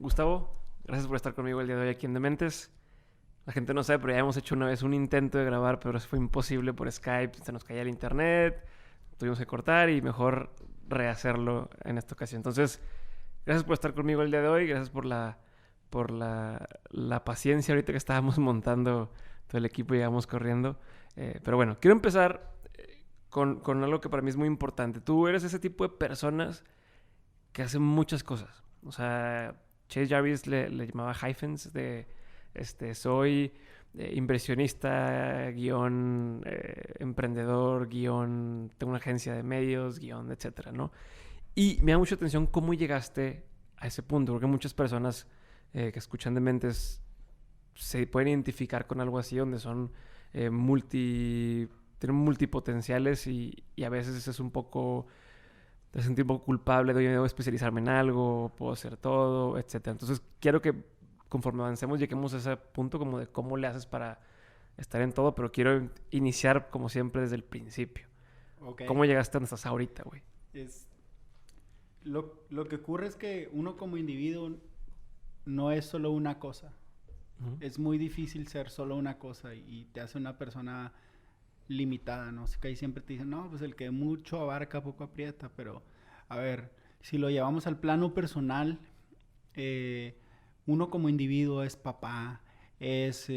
Gustavo, gracias por estar conmigo el día de hoy aquí en Dementes. La gente no sabe, pero ya hemos hecho una vez un intento de grabar, pero fue imposible por Skype. Se nos caía el internet, tuvimos que cortar y mejor rehacerlo en esta ocasión. Entonces, gracias por estar conmigo el día de hoy. Gracias por la paciencia ahorita que estábamos montando todo el equipo y llegamos corriendo. Pero bueno, quiero empezar con algo que para mí es muy importante. Tú eres ese tipo de personas que hacen muchas cosas. O sea, Chase Jarvis le llamaba hyphens de soy inversionista, guión emprendedor, guión tengo una agencia de medios, guión, etcétera, ¿no? Y me da mucha atención cómo llegaste a ese punto, porque muchas personas que escuchan Dementes se pueden identificar con algo así, donde son tienen multipotenciales y a veces es un poco te sentí un poco culpable de, oye, debo especializarme en algo, puedo hacer todo, etcétera. Entonces, quiero que conforme avancemos lleguemos a ese punto como de cómo le haces para estar en todo, pero quiero iniciar, como siempre, desde el principio. Ok. ¿Cómo llegaste a donde estás ahorita, güey? Es, lo que ocurre es que uno como individuo no es solo una cosa. Uh-huh. Es muy difícil ser solo una cosa y te hace una persona limitada, ¿no? Así que ahí siempre te dicen, no, pues el que mucho abarca, poco aprieta, pero a ver, si lo llevamos al plano personal, uno como individuo es papá, es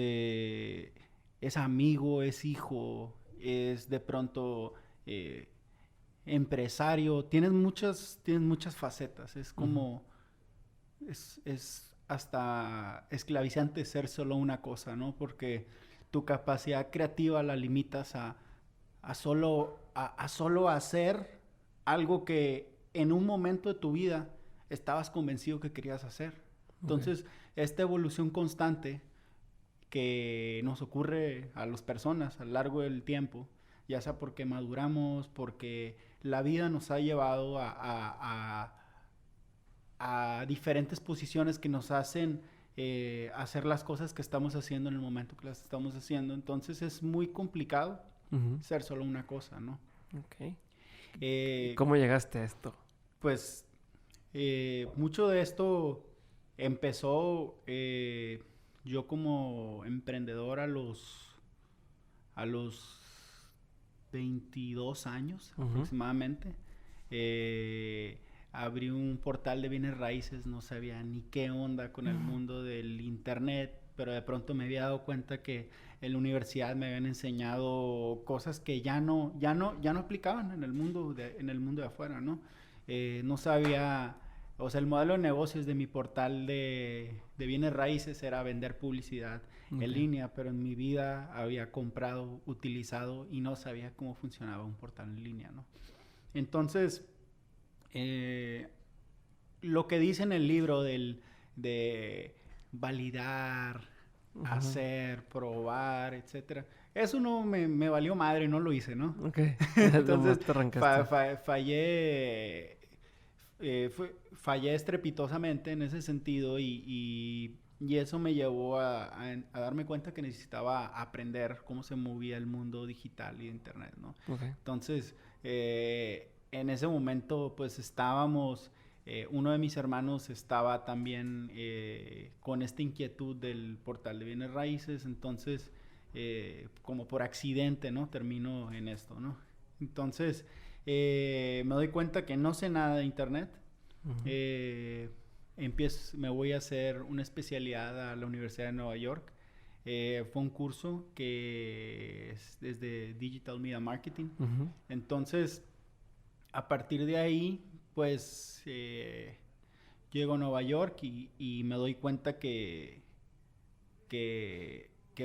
amigo, es hijo, es de pronto empresario, tienes muchas facetas, es como, es hasta esclavizante ser solo una cosa, ¿no? Porque tu capacidad creativa la limitas a solo hacer algo que en un momento de tu vida estabas convencido que querías hacer. Entonces, esta evolución constante que nos ocurre a las personas a lo largo del tiempo, ya sea porque maduramos, porque la vida nos ha llevado a diferentes posiciones que nos hacen hacer las cosas que estamos haciendo en el momento que las estamos haciendo. Entonces es muy complicado ser solo una cosa, ¿no? Ok. ¿Cómo llegaste a esto? Pues mucho de esto empezó yo como emprendedor a los 22 años aproximadamente. Abrí un portal de bienes raíces, no sabía ni qué onda con el mundo del internet, pero de pronto me había dado cuenta que en la universidad me habían enseñado cosas que ya no aplicaban en el mundo de afuera, ¿no? No sabía, o sea, el modelo de negocios de mi portal de bienes raíces era vender publicidad en línea, pero en mi vida había comprado, utilizado y no sabía cómo funcionaba un portal en línea, ¿no? Entonces, lo que dice en el libro de validar, hacer, probar, etcétera, eso no me valió madre, no lo hice, ¿no? Ok. Entonces te arrancaste. fallé estrepitosamente en ese sentido y eso me llevó a darme cuenta que necesitaba aprender cómo se movía el mundo digital y de internet, ¿no? Okay. Entonces, en ese momento pues estábamos, uno de mis hermanos estaba también con esta inquietud del portal de bienes raíces, entonces como por accidente, ¿no? Termino en esto, ¿no? Entonces me doy cuenta que no sé nada de internet. Me voy a hacer una especialidad a la Universidad de Nueva York. Fue un curso que es desde Digital Media Marketing. Entonces, a partir de ahí, pues, llego a Nueva York y me doy cuenta que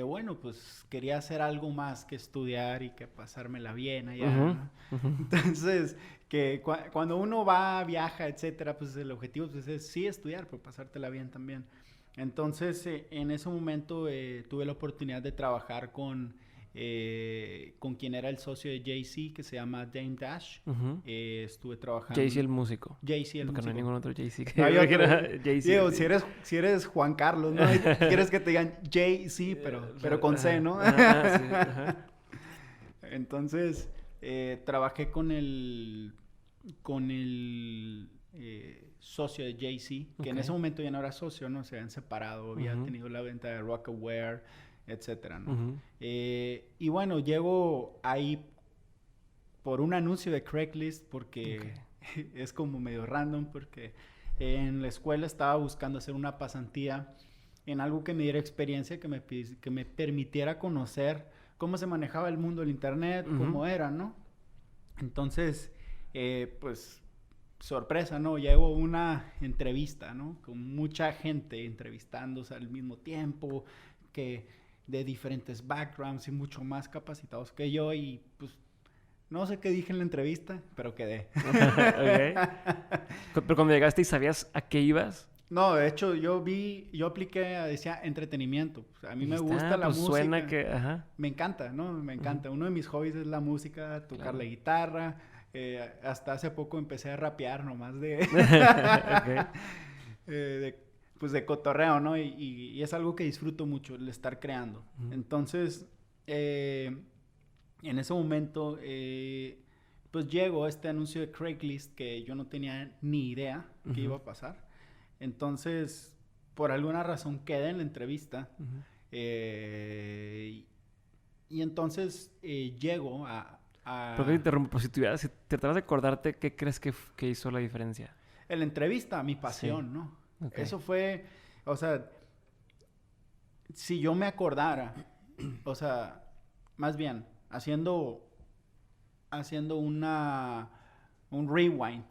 bueno, pues quería hacer algo más que estudiar y que pasármela bien allá, ¿no? Entonces, que cuando uno va, viaja, etcétera, pues el objetivo pues, es sí estudiar, pero pasártela bien también. Entonces, en ese momento tuve la oportunidad de trabajar con quien era el socio de Jay-Z, que se llama Dame Dash. Estuve trabajando... Jay-Z el músico. Jay-Z el Porque músico. no hay ningún otro Jay-Z. No hay otro. Jay-Z. Digo, si eres Juan Carlos, ¿no? Quieres que te digan Jay-Z, pero con C, ¿no? Sí. Entonces, trabajé con el socio de Jay-Z, que en ese momento ya no era socio, ¿no? Se habían separado, había tenido la venta de Rockaware, etcétera, ¿no? Y bueno, llego ahí por un anuncio de Craigslist porque es como medio random, porque en la escuela estaba buscando hacer una pasantía en algo que me diera experiencia, que me permitiera conocer cómo se manejaba el mundo del internet, cómo era, ¿no? Entonces, pues, sorpresa, ¿no? Llego a una entrevista, ¿no? Con mucha gente entrevistándose al mismo tiempo, que de diferentes backgrounds y mucho más capacitados que yo, y pues no sé qué dije en la entrevista, pero quedé. Pero cuando llegaste y sabías a qué ibas. No, de hecho, yo apliqué, decía entretenimiento. O sea, a mí me gusta la música. Suena que, me encanta, ¿no? Me encanta. Uno de mis hobbies es la música, tocar la guitarra. Hasta hace poco empecé a rapear nomás pues de cotorreo, ¿no? Y es algo que disfruto mucho, el estar creando. Entonces, en ese momento, pues llego a este anuncio de Craigslist que yo no tenía ni idea que iba a pasar. Entonces, por alguna razón quedé en la entrevista. Y entonces llego a... ¿Por qué te interrumpo? Si tratas de acordarte, ¿qué crees que hizo la diferencia? En la entrevista, mi pasión, ¿no? Eso fue... O sea, si yo me acordara, o sea, más bien, haciendo un rewind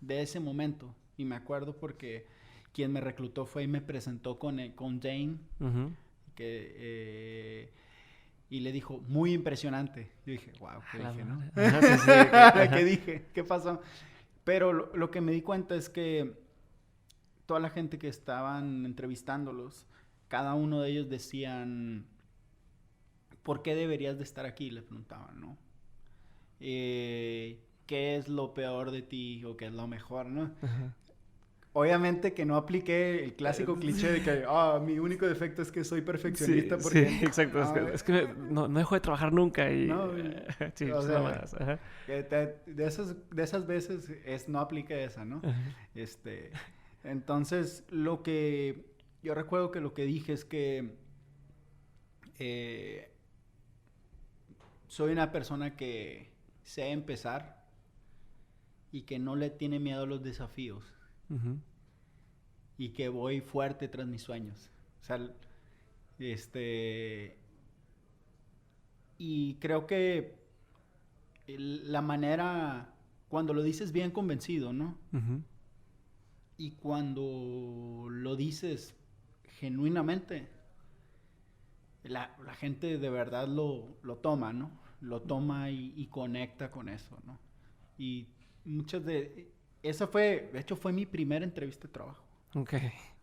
de ese momento. Y me acuerdo porque quien me reclutó fue y me presentó con Jane, y le dijo, muy impresionante. Yo dije, wow, ¿qué dije, no? ¿Qué dije? ¿Qué pasó? Pero lo que me di cuenta es que toda la gente que estaban entrevistándolos, cada uno de ellos decían, ¿por qué deberías de estar aquí? Le preguntaban, ¿no? ¿Qué es lo peor de ti o qué es lo mejor, no? Obviamente que no apliqué el clásico cliché de que mi único defecto es que soy perfeccionista. Porque, sí, exacto. Es que no dejo de trabajar nunca. Y, no, sí, o sea, más. de esas veces no apliqué esa, ¿no? Entonces, yo recuerdo que lo que dije es que soy una persona que sé empezar y que no le tiene miedo a los desafíos. Y que voy fuerte tras mis sueños. O sea, y creo que la manera, cuando lo dices bien convencido, ¿no? Y cuando lo dices genuinamente, la gente de verdad lo toma, ¿no? Lo toma y conecta con eso, ¿no? Y de hecho fue mi primera entrevista de trabajo.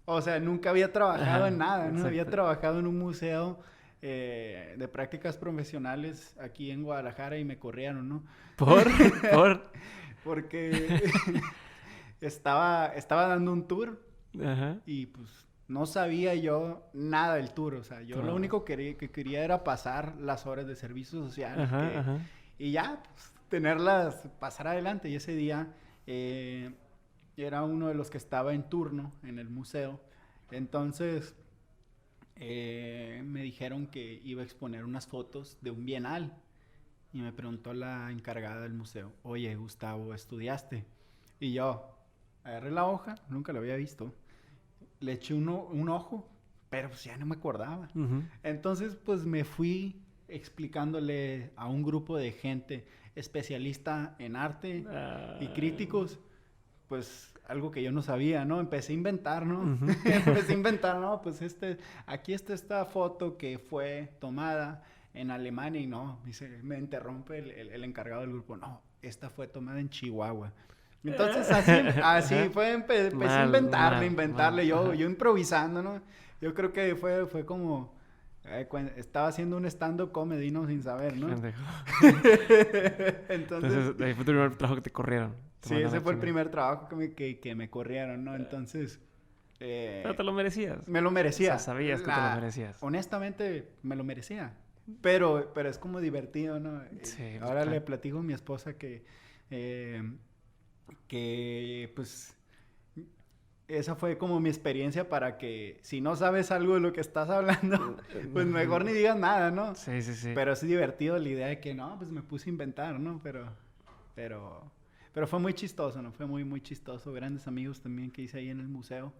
O sea, nunca había trabajado en nada, ¿no? Había trabajado en un museo de prácticas profesionales aquí en Guadalajara y me corrieron, ¿no? Porque estaba dando un tour y pues no sabía yo nada del tour. O sea, yo lo único que quería era pasar las horas de servicio social y ya, pues, pasar adelante. Y ese día era uno de los que estaba en turno en el museo. Entonces me dijeron que iba a exponer unas fotos de un bienal. Y me preguntó la encargada del museo, oye, Gustavo, ¿estudiaste? Y yo agarré la hoja, nunca la había visto. Le eché un ojo, pero pues ya no me acordaba. Entonces, pues me fui explicándole a un grupo de gente especialista en arte y críticos, pues algo que yo no sabía, ¿no? Empecé a inventar, ¿no? ¿no? Pues aquí está esta foto que fue tomada en Alemania y no, me interrumpe el encargado del grupo, no, esta fue tomada en Chihuahua. Entonces así fue, empecé a inventarle, yo improvisando, ¿no? Yo creo que fue como, estaba haciendo un stand-up comedy, ¿no? Sin saber, ¿no? Entonces, ahí fue tu primer trabajo que te corrieron. Sí, ese fue el primer trabajo que me corrieron, ¿no? Entonces... pero te lo merecías. Me lo merecía. O sea, sabías que te lo merecías. Honestamente, me lo merecía. Pero es como divertido, ¿no? Sí, ahora le platico a mi esposa que pues esa fue como mi experiencia para que si no sabes algo de lo que estás hablando, pues mejor ni digas nada, ¿no? Sí, sí, sí. Pero es divertido la idea de que no, pues me puse a inventar, ¿no? Pero fue muy chistoso, ¿no? Fue muy, muy chistoso. Grandes amigos también que hice ahí en el museo.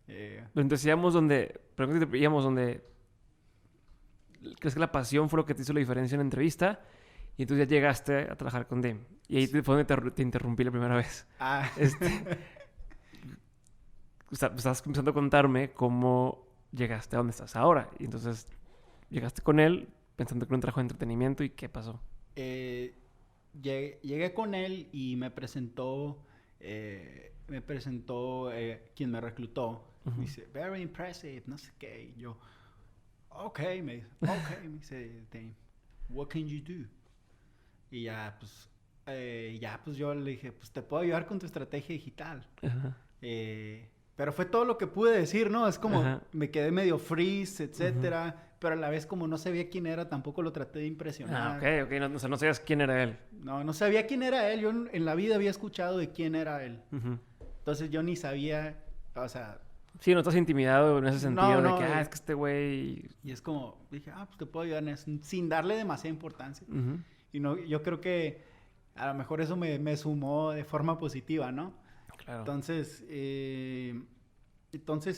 Entonces íbamos donde... íbamos donde... ¿Crees que la pasión fue lo que te hizo la diferencia en la entrevista? Y entonces ya llegaste a trabajar con Dame. Y ahí fue donde te interrumpí la primera vez. Ah. Pues Estabas empezando a contarme cómo llegaste a donde estás ahora. Y entonces llegaste con él pensando que era un trabajo de entretenimiento. ¿Y qué pasó? Llegué con él y me presentó quien me reclutó. Uh-huh. Dice, very impressive, no sé qué. Y yo, ok, me dice, Dame, what can you do? Y pues yo le dije, pues te puedo ayudar con tu estrategia digital. Uh-huh. Pero fue todo lo que pude decir, ¿no? Es como, Ajá. me quedé medio freeze, etcétera. Uh-huh. Pero a la vez como no sabía quién era, tampoco lo traté de impresionar. Ok. No, o sea, no sabías quién era él. No sabía quién era él. Yo en la vida había escuchado de quién era él. Uh-huh. Entonces yo ni sabía, o sea... Sí, no estás intimidado en ese sentido No, de que, es que este güey... Y es como, dije, pues te puedo ayudar en eso, sin darle demasiada importancia. Uh-huh. Y no, yo creo que a lo mejor eso me sumó de forma positiva, ¿no? Claro. Entonces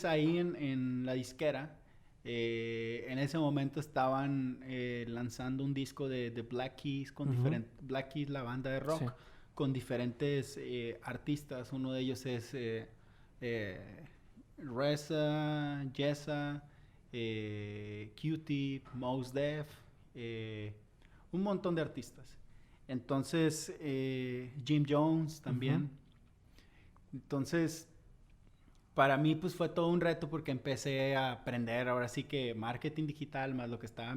ahí en la disquera, en ese momento estaban lanzando un disco de Black Keys con Uh-huh. Black Keys, la banda de rock, Sí. con diferentes artistas. Uno de ellos es Reza, Jessa, Q-Tip, Mos Def, un montón de artistas. Entonces, Jim Jones también. Uh-huh. Entonces, para mí pues fue todo un reto porque empecé a aprender ahora sí que marketing digital más lo que estaba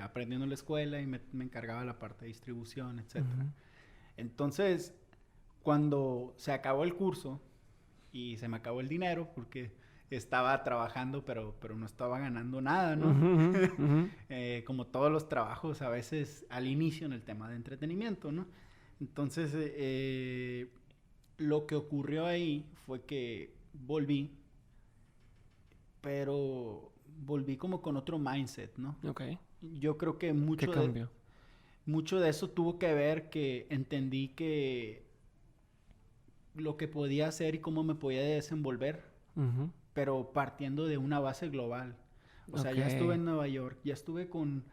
aprendiendo en la escuela y me encargaba de la parte de distribución, etc. Uh-huh. Entonces, cuando se acabó el curso y se me acabó el dinero porque estaba trabajando pero no estaba ganando nada, ¿no? Uh-huh. Uh-huh. Como todos los trabajos a veces al inicio en el tema de entretenimiento, ¿no? Entonces, lo que ocurrió ahí fue que volví, pero volví como con otro mindset, ¿no? Ok. Yo creo que ¿Qué cambió? mucho de eso tuvo que ver que entendí que lo que podía hacer y cómo me podía desenvolver, Uh-huh. pero partiendo de una base global. O sea, ya estuve en Nueva York, ya estuve con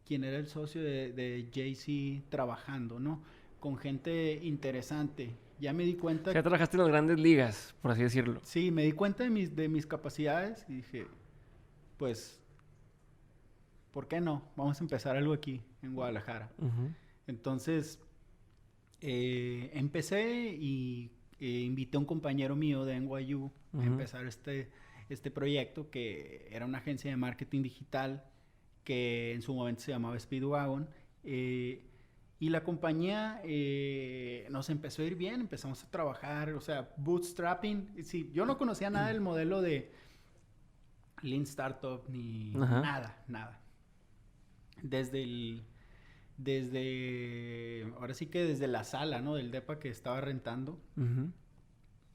quien era el socio de Jay-Z trabajando, ¿no? Con gente interesante. Ya me di cuenta... Ya trabajaste en las grandes ligas, por así decirlo. Sí, me di cuenta de mis capacidades y dije, pues, ¿por qué no? Vamos a empezar algo aquí, en Guadalajara. Uh-huh. Entonces, empecé y invité a un compañero mío de NYU a empezar este proyecto que era una agencia de marketing digital que en su momento se llamaba Speedwagon. Y la compañía nos empezó a ir bien, empezamos a trabajar, o sea, bootstrapping. Sí, yo no conocía nada del modelo de Lean Startup ni nada. Ahora sí que desde la sala, ¿no? Del depa que estaba rentando. Uh-huh.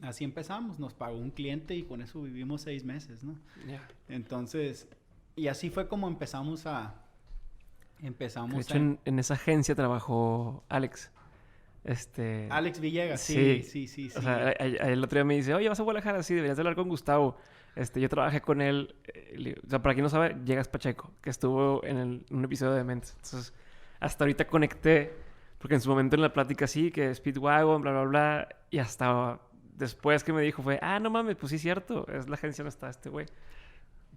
Así empezamos, nos pagó un cliente y con eso vivimos 6 meses, ¿no? Yeah. Entonces, y así fue como empezamos de hecho, en esa agencia trabajó Alex. Alex Villegas, sí. Sí. O sea, el otro día me dice, oye, vas a Guadalajara, sí, deberías de hablar con Gustavo. Yo trabajé con él, o sea, para quien no sabe, Llegas Pacheco, que estuvo en un episodio de Dementes. Entonces, hasta ahorita conecté, porque en su momento en la plática sí, que Speedwagon, bla, bla, bla, y hasta después que me dijo fue, no mames, pues sí es cierto, es la agencia donde está este güey.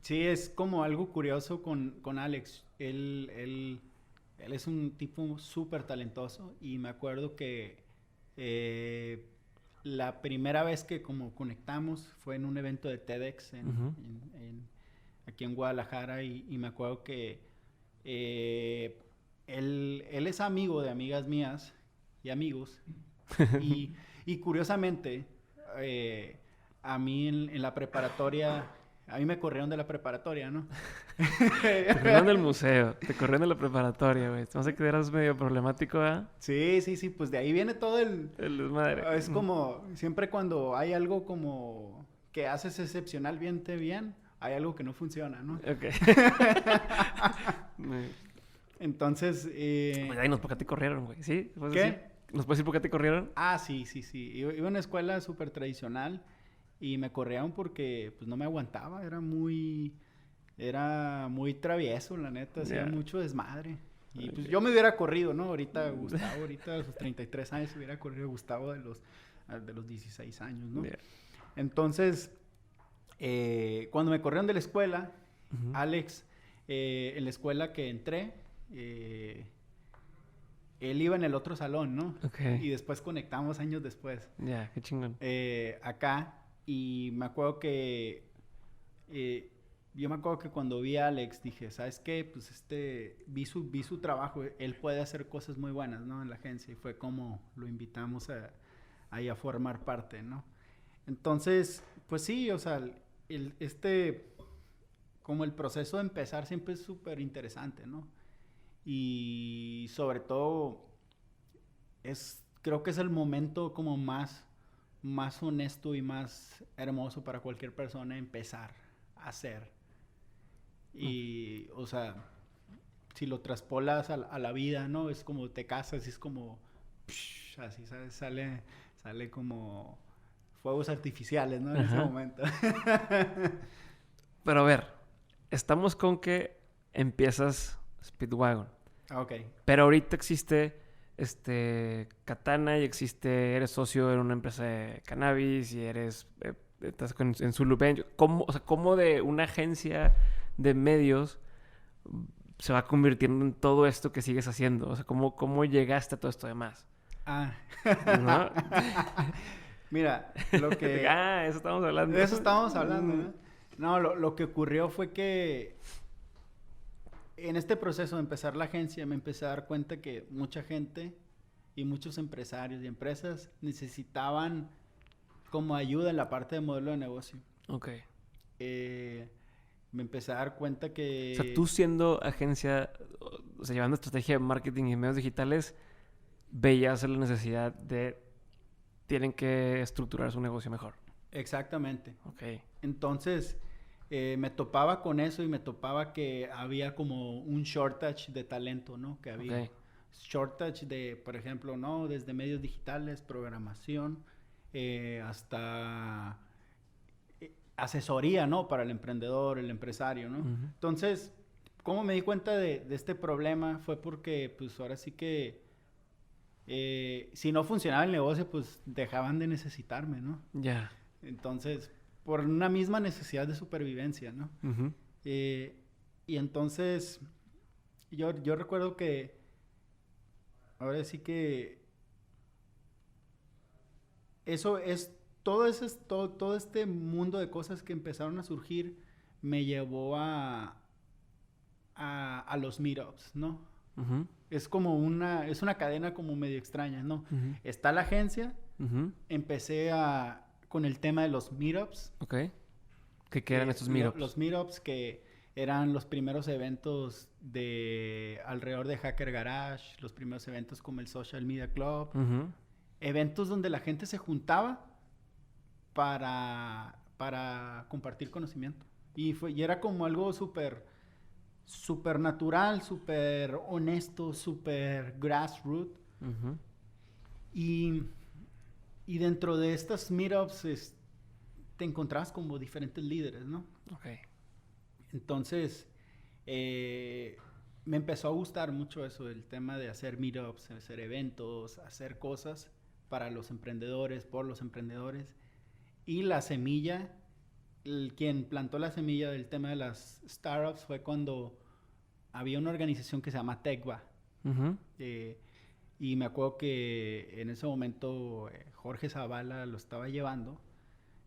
Sí, es como algo curioso con Alex. Él es un tipo súper talentoso y me acuerdo que la primera vez que como conectamos fue en un evento de TEDx aquí en Guadalajara y me acuerdo que él es amigo de amigas mías y amigos y curiosamente a mí en la preparatoria... A mí me corrieron de la preparatoria, ¿no? Te corrieron del museo, te corrieron de la preparatoria, güey. No sé que eras medio problemático, ¿ah? Sí, pues de ahí viene todo el desmadre. Es como, siempre cuando hay algo como que haces excepcionalmente bien, hay algo que no funciona, ¿no? Ok. Entonces, Pues, dinos, ¿por qué te corrieron, güey? ¿Sí? ¿Puedes ¿qué? decir? ¿Nos puedes decir por qué te corrieron? Ah, sí. Iba a una escuela súper tradicional y me corrieron porque pues no me aguantaba, era muy travieso, la neta, hacía mucho desmadre. Y pues yo me hubiera corrido, ¿no? Ahorita Gustavo, a sus 33 años, hubiera corrido Gustavo de los 16 años, ¿no? Yeah. Entonces, cuando me corrieron de la escuela, Alex, en la escuela que entré, él iba en el otro salón, ¿no? Okay. Y después conectamos años después. Ya, qué chingón. Acá, y me acuerdo que... yo me acuerdo que cuando vi a Alex dije, ¿sabes qué? Pues vi su trabajo, él puede hacer cosas muy buenas, ¿no? En la agencia, y fue como lo invitamos ahí a formar parte, ¿no? Entonces, pues sí, o sea, como el proceso de empezar siempre es súper interesante, ¿no? Y sobre todo, creo que es el momento como más honesto y más hermoso para cualquier persona empezar a hacer. Y, o sea, si lo traspolas a la vida, ¿no? Es como te casas y es como... Psh, así, ¿sabes? Sale como fuegos artificiales, ¿no? En ese momento. Pero a ver, estamos con que empiezas Speedwagon. Ok. Pero ahorita existe Katana y eres socio en una empresa de cannabis y estás en Zulu Bench. ¿Cómo de una agencia de medios se va convirtiendo en todo esto que sigues haciendo? O sea, ¿cómo llegaste a todo esto demás? ¿No? Mira, lo que... eso estábamos hablando. De eso estábamos hablando, ¿no? No, lo que ocurrió fue que en este proceso de empezar la agencia me empecé a dar cuenta que mucha gente y muchos empresarios y empresas necesitaban como ayuda en la parte de modelo de negocio. Ok. Me empecé a dar cuenta que... O sea, tú siendo agencia, o sea, llevando estrategia de marketing y medios digitales, veías la necesidad de... Tienen que estructurar su negocio mejor. Exactamente. Ok. Entonces, me topaba con eso y me topaba que había como un shortage de talento, ¿no? Que había shortage de, por ejemplo, ¿no? Desde medios digitales, programación, hasta asesoría, ¿no? Para el emprendedor, el empresario, ¿no? Entonces, ¿cómo me di cuenta de este problema? Fue porque, pues, ahora sí que si no funcionaba el negocio, pues, dejaban de necesitarme, ¿no? Ya. Entonces, por una misma necesidad de supervivencia, ¿no? Y entonces, yo recuerdo que ahora sí que eso es todo este mundo de cosas que empezaron a surgir me llevó a los meetups, ¿no? Es como es una cadena como medio extraña, ¿no? Está la agencia, empecé con el tema de los meetups. Ok. ¿Qué eran estos meetups? Los meetups que eran los primeros eventos alrededor de Hacker Garage, los primeros eventos como el Social Media Club, eventos donde la gente se juntaba para compartir conocimiento. Y era como algo súper natural, súper honesto, súper grassroots. Y dentro de estas meetups te encontrabas como diferentes líderes, ¿no? Ok. Entonces, me empezó a gustar mucho eso, el tema de hacer meetups, hacer eventos, hacer cosas para los emprendedores, por los emprendedores. Y la semilla, quien plantó la semilla del tema de las startups fue cuando había una organización que se llama Tecva. Y me acuerdo que en ese momento Jorge Zavala lo estaba llevando.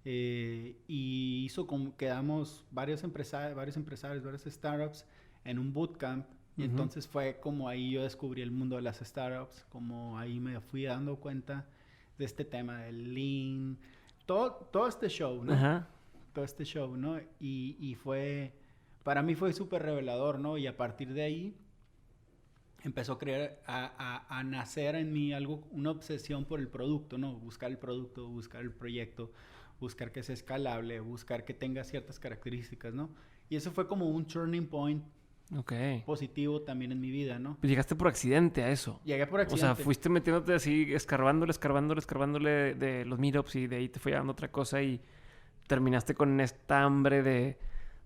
Y hizo como quedamos varios empresarios, varias startups en un bootcamp. Y entonces fue como ahí yo descubrí el mundo de las startups, como ahí me fui dando cuenta de este tema del Lean, todo este show, ¿no? Todo este show, ¿no? Y para mí fue súper revelador, ¿no? Y a partir de ahí empezó a nacer en mí una obsesión por el producto, ¿no? Buscar el producto, buscar el proyecto, buscar que sea escalable, buscar que tenga ciertas características, ¿no? Y eso fue como un turning point positivo también en mi vida, ¿no? Pues llegaste por accidente a eso. Llegué por accidente. O sea, fuiste metiéndote así, escarbándole de los meetups y de ahí te fue llevando otra cosa y terminaste con esta hambre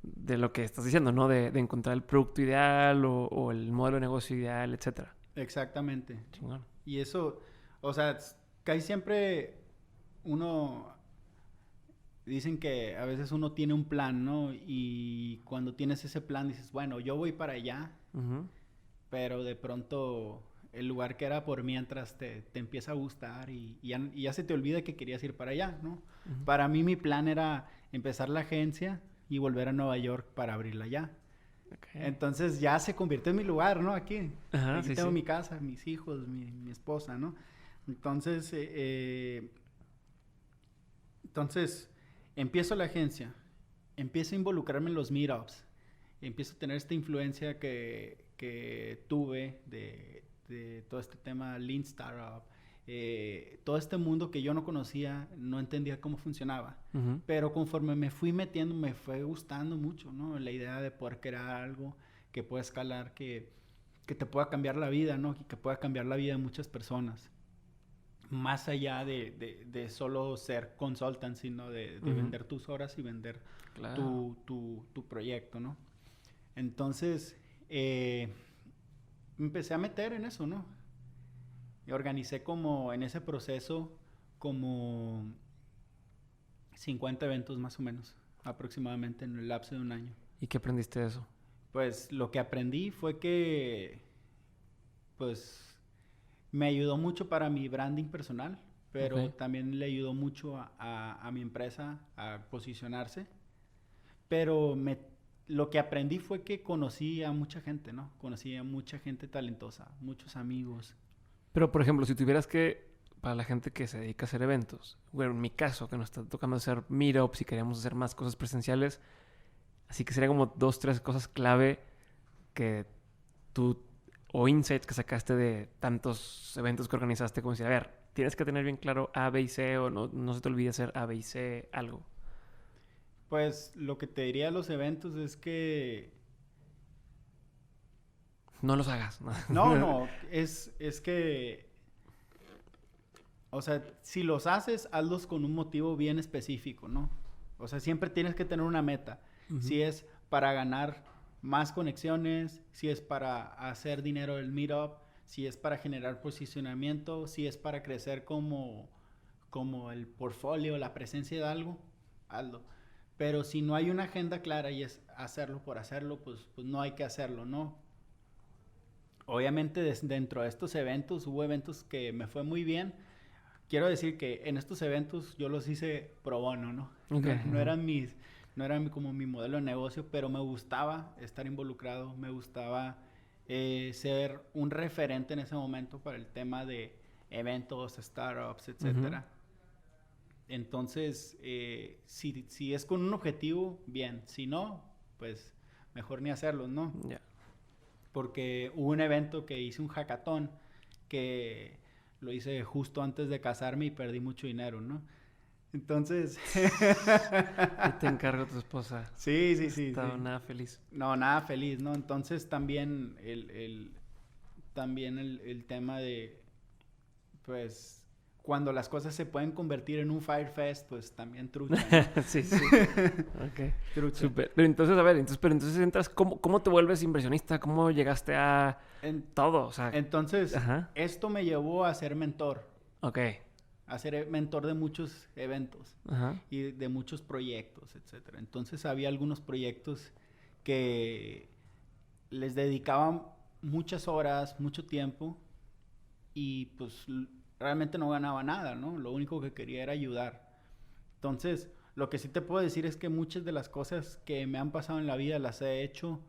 de lo que estás diciendo, ¿no? De encontrar el producto ideal o el modelo de negocio ideal, etcétera. Exactamente. Chingón. Y eso, o sea, casi siempre uno... Dicen que a veces uno tiene un plan, ¿no? Y cuando tienes ese plan dices, bueno, yo voy para allá, pero de pronto el lugar que era por mientras te empieza a gustar y ya se te olvida que querías ir para allá, ¿no? Para mí mi plan era empezar la agencia y volver a Nueva York para abrirla allá. Entonces ya se convirtió en mi lugar, ¿no? Aquí tengo mi casa, mis hijos, mi esposa, ¿no? Entonces, empiezo la agencia, empiezo a involucrarme en los meetups, empiezo a tener esta influencia que tuve de todo este tema Lean Startup, todo este mundo que yo no conocía, no entendía cómo funcionaba. Pero conforme me fui metiendo, me fue gustando mucho, ¿no? La idea de poder crear algo que pueda escalar, que te pueda cambiar la vida, ¿no? Y que pueda cambiar la vida de muchas personas. Más allá de solo ser consultant, sino de vender tus horas y vender tu proyecto, ¿no? Entonces, me empecé a meter en eso, ¿no? Y organicé como, en ese proceso, como 50 eventos más o menos, aproximadamente en el lapso de un año. ¿Y qué aprendiste de eso? Pues, lo que aprendí fue que, pues... Me ayudó mucho para mi branding personal, pero también le ayudó mucho a mi empresa a posicionarse. Pero lo que aprendí fue que conocí a mucha gente, ¿no? Conocí a mucha gente talentosa, muchos amigos. Pero, por ejemplo, si tuvieras que, para la gente que se dedica a hacer eventos, bueno, en mi caso, que nos está tocando hacer meetups y queríamos hacer más cosas presenciales, así que sería como 2, 3 cosas clave que tú... o insights que sacaste de tantos eventos que organizaste, como decir, a ver, tienes que tener bien claro A, B y C, o no se te olvide hacer A, B y C, algo. Pues lo que te diría de los eventos es que... No los hagas. No, es que... O sea, si los haces, hazlos con un motivo bien específico, ¿no? O sea, siempre tienes que tener una meta. Si es para ganar más conexiones, si es para hacer dinero del meetup, si es para generar posicionamiento, si es para crecer como el portfolio, la presencia de algo, hazlo. Pero si no hay una agenda clara y es hacerlo por hacerlo, pues no hay que hacerlo, ¿no? Obviamente dentro de estos eventos, hubo eventos que me fue muy bien. Quiero decir que en estos eventos yo los hice pro bono, ¿no? No eran como mi modelo de negocio, pero me gustaba estar involucrado, me gustaba ser un referente en ese momento para el tema de eventos, startups, etcétera. Entonces, si es con un objetivo, bien. Si no, pues mejor ni hacerlo, ¿no? Porque hubo un evento que hice un hackathon que lo hice justo antes de casarme y perdí mucho dinero, ¿no? Entonces... Y te encargo tu esposa. Sí. Estaba nada feliz. No, nada feliz, ¿no? Entonces también el tema de, pues, cuando las cosas se pueden convertir en un Fire Fest, pues también trucha, ¿no? Sí. Ok. Trucha. Súper. Pero entonces, a ver, entonces entras, ¿cómo te vuelves inversionista? ¿Cómo llegaste a todo? O sea, entonces, esto me llevó a ser mentor. Ok. A ser mentor de muchos eventos y de muchos proyectos, etcétera. Entonces había algunos proyectos que les dedicaban muchas horas, mucho tiempo y pues realmente no ganaba nada, ¿no? Lo único que quería era ayudar. Entonces, lo que sí te puedo decir es que muchas de las cosas que me han pasado en la vida las he hecho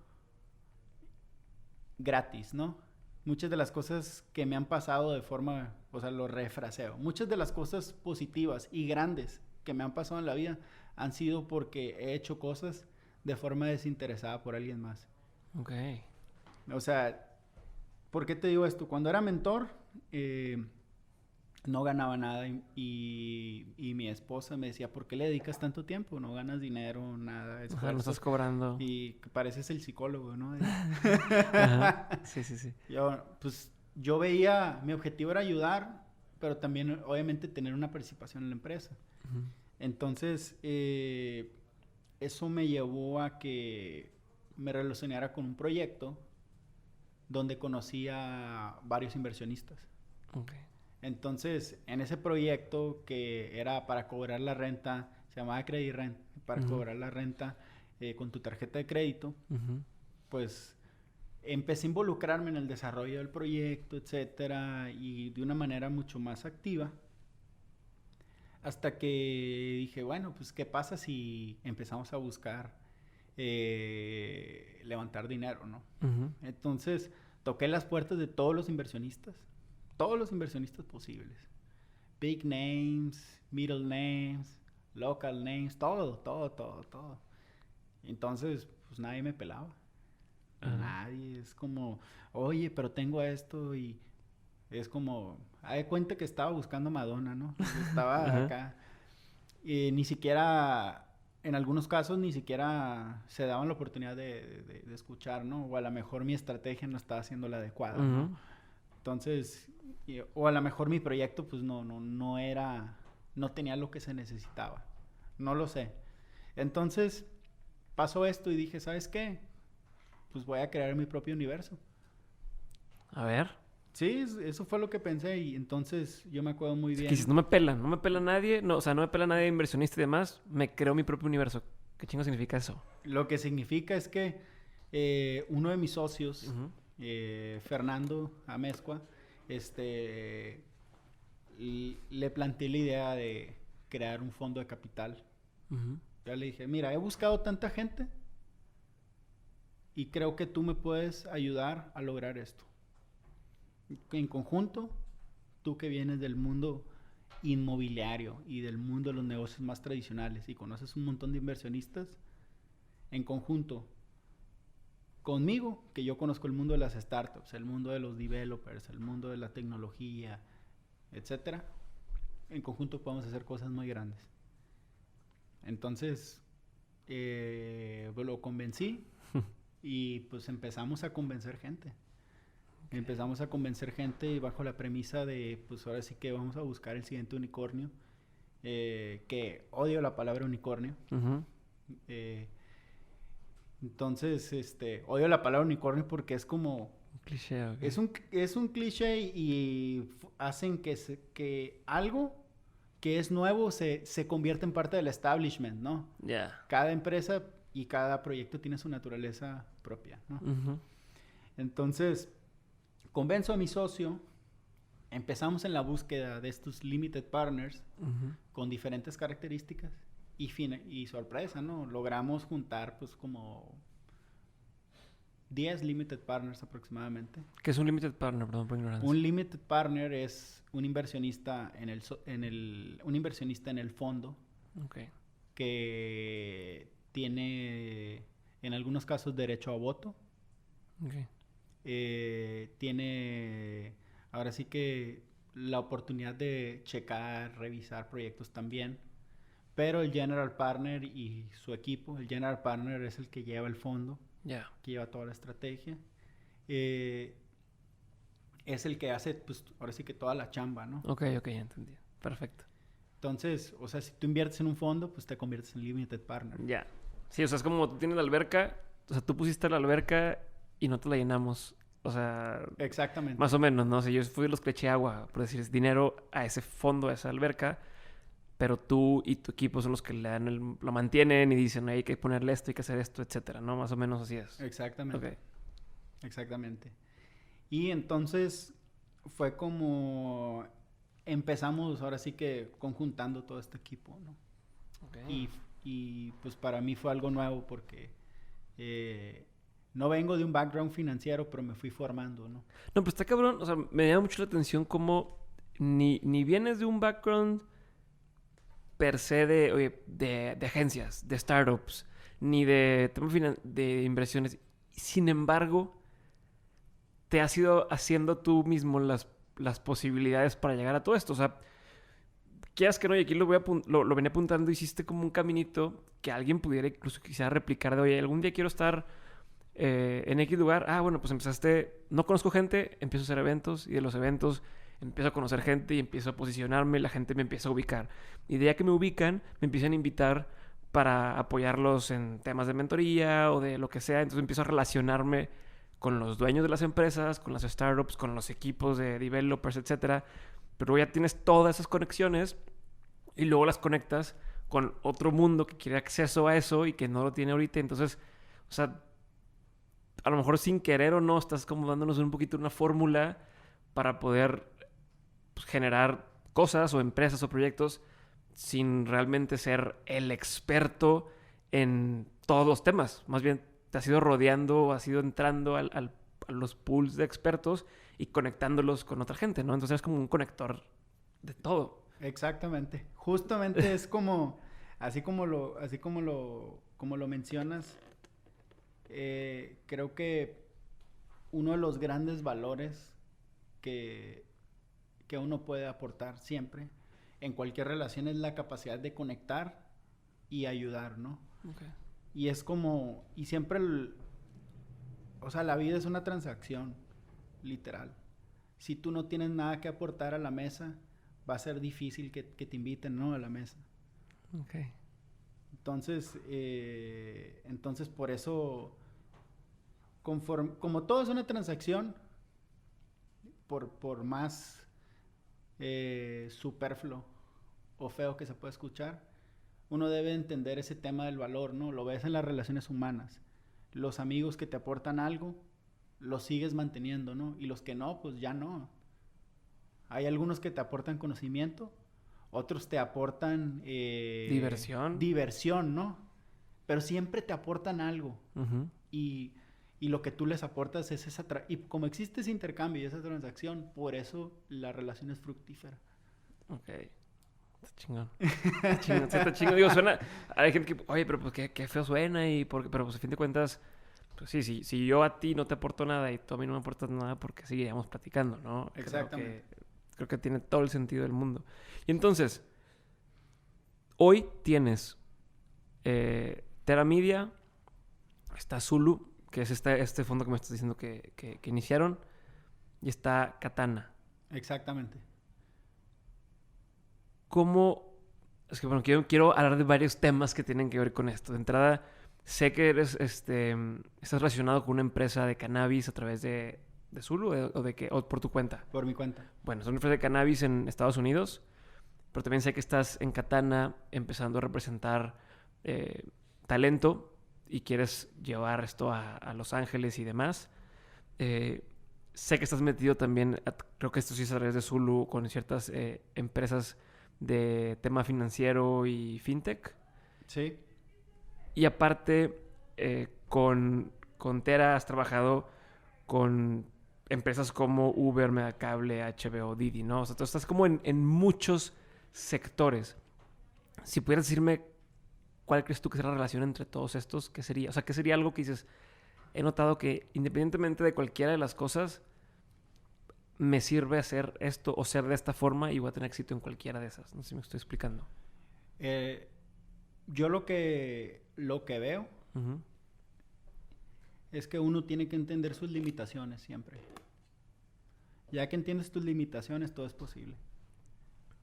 gratis, ¿no? Muchas de las cosas que me han pasado de forma, o sea, lo refraseo. Muchas de las cosas positivas y grandes que me han pasado en la vida han sido porque he hecho cosas de forma desinteresada por alguien más. Ok. O sea, ¿por qué te digo esto? Cuando era mentor, no ganaba nada y mi esposa me decía, ¿por qué le dedicas tanto tiempo? No ganas dinero, nada, O sea, no estás esfuerzo. cobrando. Y pareces el psicólogo, ¿no? Ajá. Sí, sí, sí. Yo veía, mi objetivo era ayudar, pero también obviamente tener una participación en la empresa. Ujú. Entonces, eso me llevó a que me relacionara con un proyecto donde conocí a varios inversionistas. Ok. Entonces, en ese proyecto que era para cobrar la renta, se llamaba Credit Rent, para Ujú. cobrar la renta con tu tarjeta de crédito, Ujú. pues empecé a involucrarme en el desarrollo del proyecto, etcétera, y de una manera mucho más activa, hasta que dije, bueno, pues qué pasa si empezamos a buscar levantar dinero, ¿no? Ujú. Entonces toqué las puertas de todos los inversionistas posibles, big names, middle names, local names, todo. Entonces, pues nadie me pelaba. Ajá. Nadie, es como, oye, pero tengo esto y es como, haz de cuenta que estaba buscando Madonna, ¿no? Estaba Ajá. acá y ni siquiera, en algunos casos, ni siquiera se daban la oportunidad de escuchar, ¿no? O a lo mejor mi estrategia no estaba siendo la adecuada, ¿no? Ujú. Entonces, o a lo mejor mi proyecto, pues no era, no tenía lo que se necesitaba. No lo sé. Entonces, pasó esto y dije, ¿sabes qué? Pues voy a crear mi propio universo. A ver. Sí, eso fue lo que pensé y entonces yo me acuerdo muy Es que dices, bien. no me pela nadie, no, o sea, no me pela nadie inversionista y demás, me creo mi propio universo. ¿Qué chingo significa eso? Lo que significa es que uno de mis socios, Ujú. Fernando Amezcua, este, le planteé la idea de crear un fondo de capital. Ujú. Ya le dije, mira, he buscado tanta gente y creo que tú me puedes ayudar a lograr esto. En conjunto, tú que vienes del mundo inmobiliario y del mundo de los negocios más tradicionales y conoces un montón de inversionistas, en conjunto conmigo, que yo conozco el mundo de las startups, el mundo de los developers, el mundo de la tecnología, etcétera, en conjunto podemos hacer cosas muy grandes. Entonces, lo convencí y pues empezamos a convencer gente. Empezamos a convencer gente bajo la premisa de, pues ahora sí que vamos a buscar el siguiente unicornio, que odio la palabra unicornio. Ujú. Eh, entonces, odio la palabra unicornio porque es como, Un cliché, ok. es un cliché y hacen que algo que es nuevo se convierta en parte del establishment, ¿no? Ya. Cada empresa y cada proyecto tiene su naturaleza propia, ¿no? Ujú. Entonces, convenzo a mi socio, empezamos en la búsqueda de estos limited partners Ujú. con diferentes características y sorpresa, ¿no? Logramos juntar pues como 10 limited partners aproximadamente. ¿Qué es un limited partner? Perdón por ignorancia. Un limited partner es un inversionista un inversionista en el fondo Ok. que tiene en algunos casos derecho a voto. Ok. Tiene ahora sí que la oportunidad de checar, revisar proyectos también. Pero el general partner y su equipo, el general partner es el que lleva el fondo, Ya. que lleva toda la estrategia. Eh, es el que hace, pues ahora sí que toda la chamba, ¿no? Ok, ok, ya entendí. Perfecto. Entonces, o sea, si tú inviertes en un fondo, pues te conviertes en limited partner. Ya. Sí, o sea, es como tú tienes la alberca, o sea, tú pusiste la alberca y no te la llenamos. O sea, Exactamente. más o menos, ¿no? O sea, yo fui de los que le eché agua, por decir, es dinero a ese fondo, a esa alberca, pero tú y tu equipo son los que le dan lo mantienen y dicen, hay que ponerle esto, hay que hacer esto, etcétera, ¿no? Más o menos así es. Exactamente. Ok. Exactamente. Y entonces fue como empezamos ahora sí que conjuntando todo este equipo, ¿no? Ok. Y pues para mí fue algo nuevo porque no vengo de un background financiero, pero me fui formando, ¿no? No, pero está cabrón, o sea, me llama mucho la atención cómo ni vienes de un background per se de, oye, de agencias, de startups, ni de tema de inversiones. Sin embargo, te has ido haciendo tú mismo las las posibilidades para llegar a todo esto. O sea, quieras que no, y aquí lo venía apuntando, hiciste como un caminito que alguien pudiera incluso quizá replicar de, oye, algún día quiero estar en X lugar. Ah, bueno, pues empezaste, no conozco gente, empiezo a hacer eventos y de los eventos empiezo a conocer gente y empiezo a posicionarme, la gente me empieza a ubicar. Y de ya que me ubican, me empiezan a invitar para apoyarlos en temas de mentoría o de lo que sea. Entonces empiezo a relacionarme con los dueños de las empresas, con las startups, con los equipos de developers, etcétera. Pero ya tienes todas esas conexiones y luego las conectas con otro mundo que quiere acceso a eso y que no lo tiene ahorita. Entonces, o sea, a lo mejor sin querer o no, estás como dándonos un poquito una fórmula para poder pues, generar cosas o empresas o proyectos sin realmente ser el experto en todos los temas. Más bien te has ido rodeando, has ido entrando a los pools de expertos y conectándolos con otra gente, ¿no? Entonces es como un conector de todo. Exactamente. Justamente es como, como lo mencionas, creo que uno de los grandes valores que uno puede aportar siempre en cualquier relación es la capacidad de conectar y ayudar, ¿no? Okay. Y es como, y siempre, o sea, la vida es una transacción, literal. Si tú no tienes nada que aportar a la mesa, va a ser difícil que te inviten, ¿no? A la mesa. Okay. Entonces por eso, como todo es una transacción, por más superfluo o feo que se pueda escuchar, uno debe entender ese tema del valor, ¿no? Lo ves en las relaciones humanas. Los amigos que te aportan algo, los sigues manteniendo, ¿no? Y los que no, pues ya no. Hay algunos que te aportan conocimiento, otros te aportan... diversión, ¿no? Pero siempre te aportan algo. Uh-huh. Y lo que tú les aportas es esa... Y como existe ese intercambio y esa transacción, por eso la relación es fructífera. Ok. Está chingón. Está chingón. Sí, está chingón. Digo, suena... Hay gente que... Oye, pero pues qué feo suena pero pues a fin de cuentas... Pues sí, si yo a ti no te aporto nada y tú a mí no me aportas nada, porque seguiríamos platicando, ¿no? Exactamente. Creo que tiene todo el sentido del mundo. Y entonces, hoy tienes Terra Media, está Zulu, que es este fondo que me estás diciendo que iniciaron, y está Katana. Exactamente. ¿Cómo? Es que bueno, quiero hablar de varios temas que tienen que ver con esto. De entrada, sé que estás relacionado con una empresa de cannabis a través de Zulu o por tu cuenta. Por mi cuenta. Bueno, es una empresa de cannabis en Estados Unidos, pero también sé que estás en Katana empezando a representar talento y quieres llevar esto a Los Ángeles y demás. Sé que estás metido también, creo que esto sí es a través de Zulu, con ciertas empresas de tema financiero y fintech. Sí. Y aparte, con Terra has trabajado con empresas como Uber, Megacable, HBO, Didi, ¿no? O sea, tú estás como en muchos sectores. Si pudieras decirme cuál crees tú que será la relación entre todos estos, ¿qué sería? O sea, ¿qué sería algo que dices? He notado que independientemente de cualquiera de las cosas, me sirve hacer esto o ser de esta forma y voy a tener éxito en cualquiera de esas. No sé si me estoy explicando. Yo lo que veo Uh-huh. es que uno tiene que entender sus limitaciones siempre. Ya que entiendes tus limitaciones, todo es posible.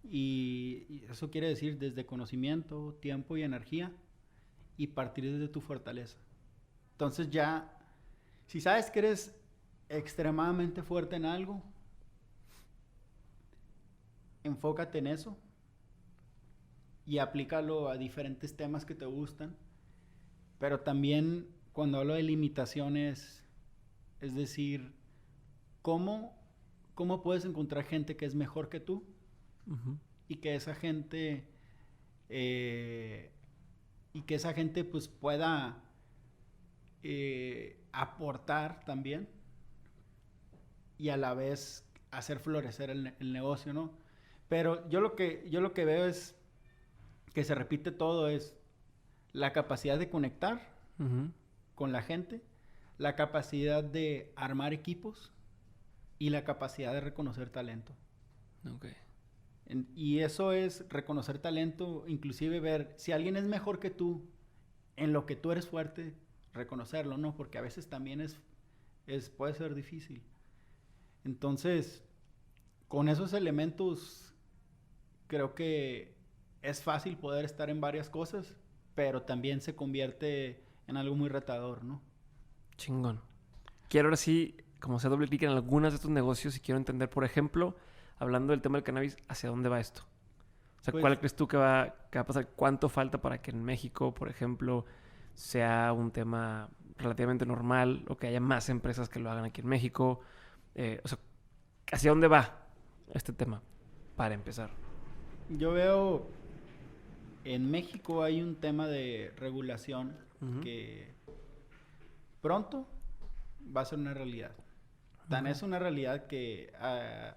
Y eso quiere decir desde conocimiento, tiempo y energía, y partir desde tu fortaleza. Entonces ya, si sabes que eres extremadamente fuerte en algo, enfócate en eso y aplícalo a diferentes temas que te gustan. Pero también cuando hablo de limitaciones, es decir, ¿cómo puedes encontrar gente que es mejor que tú? Uh-huh. Y que esa gente pues pueda aportar también y a la vez hacer florecer el negocio, ¿no? Pero yo lo que veo es que se repite todo, es la capacidad de conectar Uh-huh. con la gente, la capacidad de armar equipos y la capacidad de reconocer talento. Ok. Y eso es reconocer talento, inclusive ver si alguien es mejor que tú en lo que tú eres fuerte, reconocerlo, ¿no? Porque a veces también puede ser difícil. Entonces, con esos elementos, creo que es fácil poder estar en varias cosas, pero también se convierte en algo muy retador, ¿no? Chingón. Quiero ahora sí, como hacer doble clic en algunos de estos negocios y quiero entender, por ejemplo, hablando del tema del cannabis, ¿hacia dónde va esto? O sea, Pues, ¿cuál crees tú que va a pasar? ¿Cuánto falta para que en México, por ejemplo, sea un tema relativamente normal o que haya más empresas que lo hagan aquí en México? O sea, ¿hacia dónde va este tema? Para empezar. yo veo en México hay un tema de regulación que pronto va a ser una realidad. Tan es una realidad que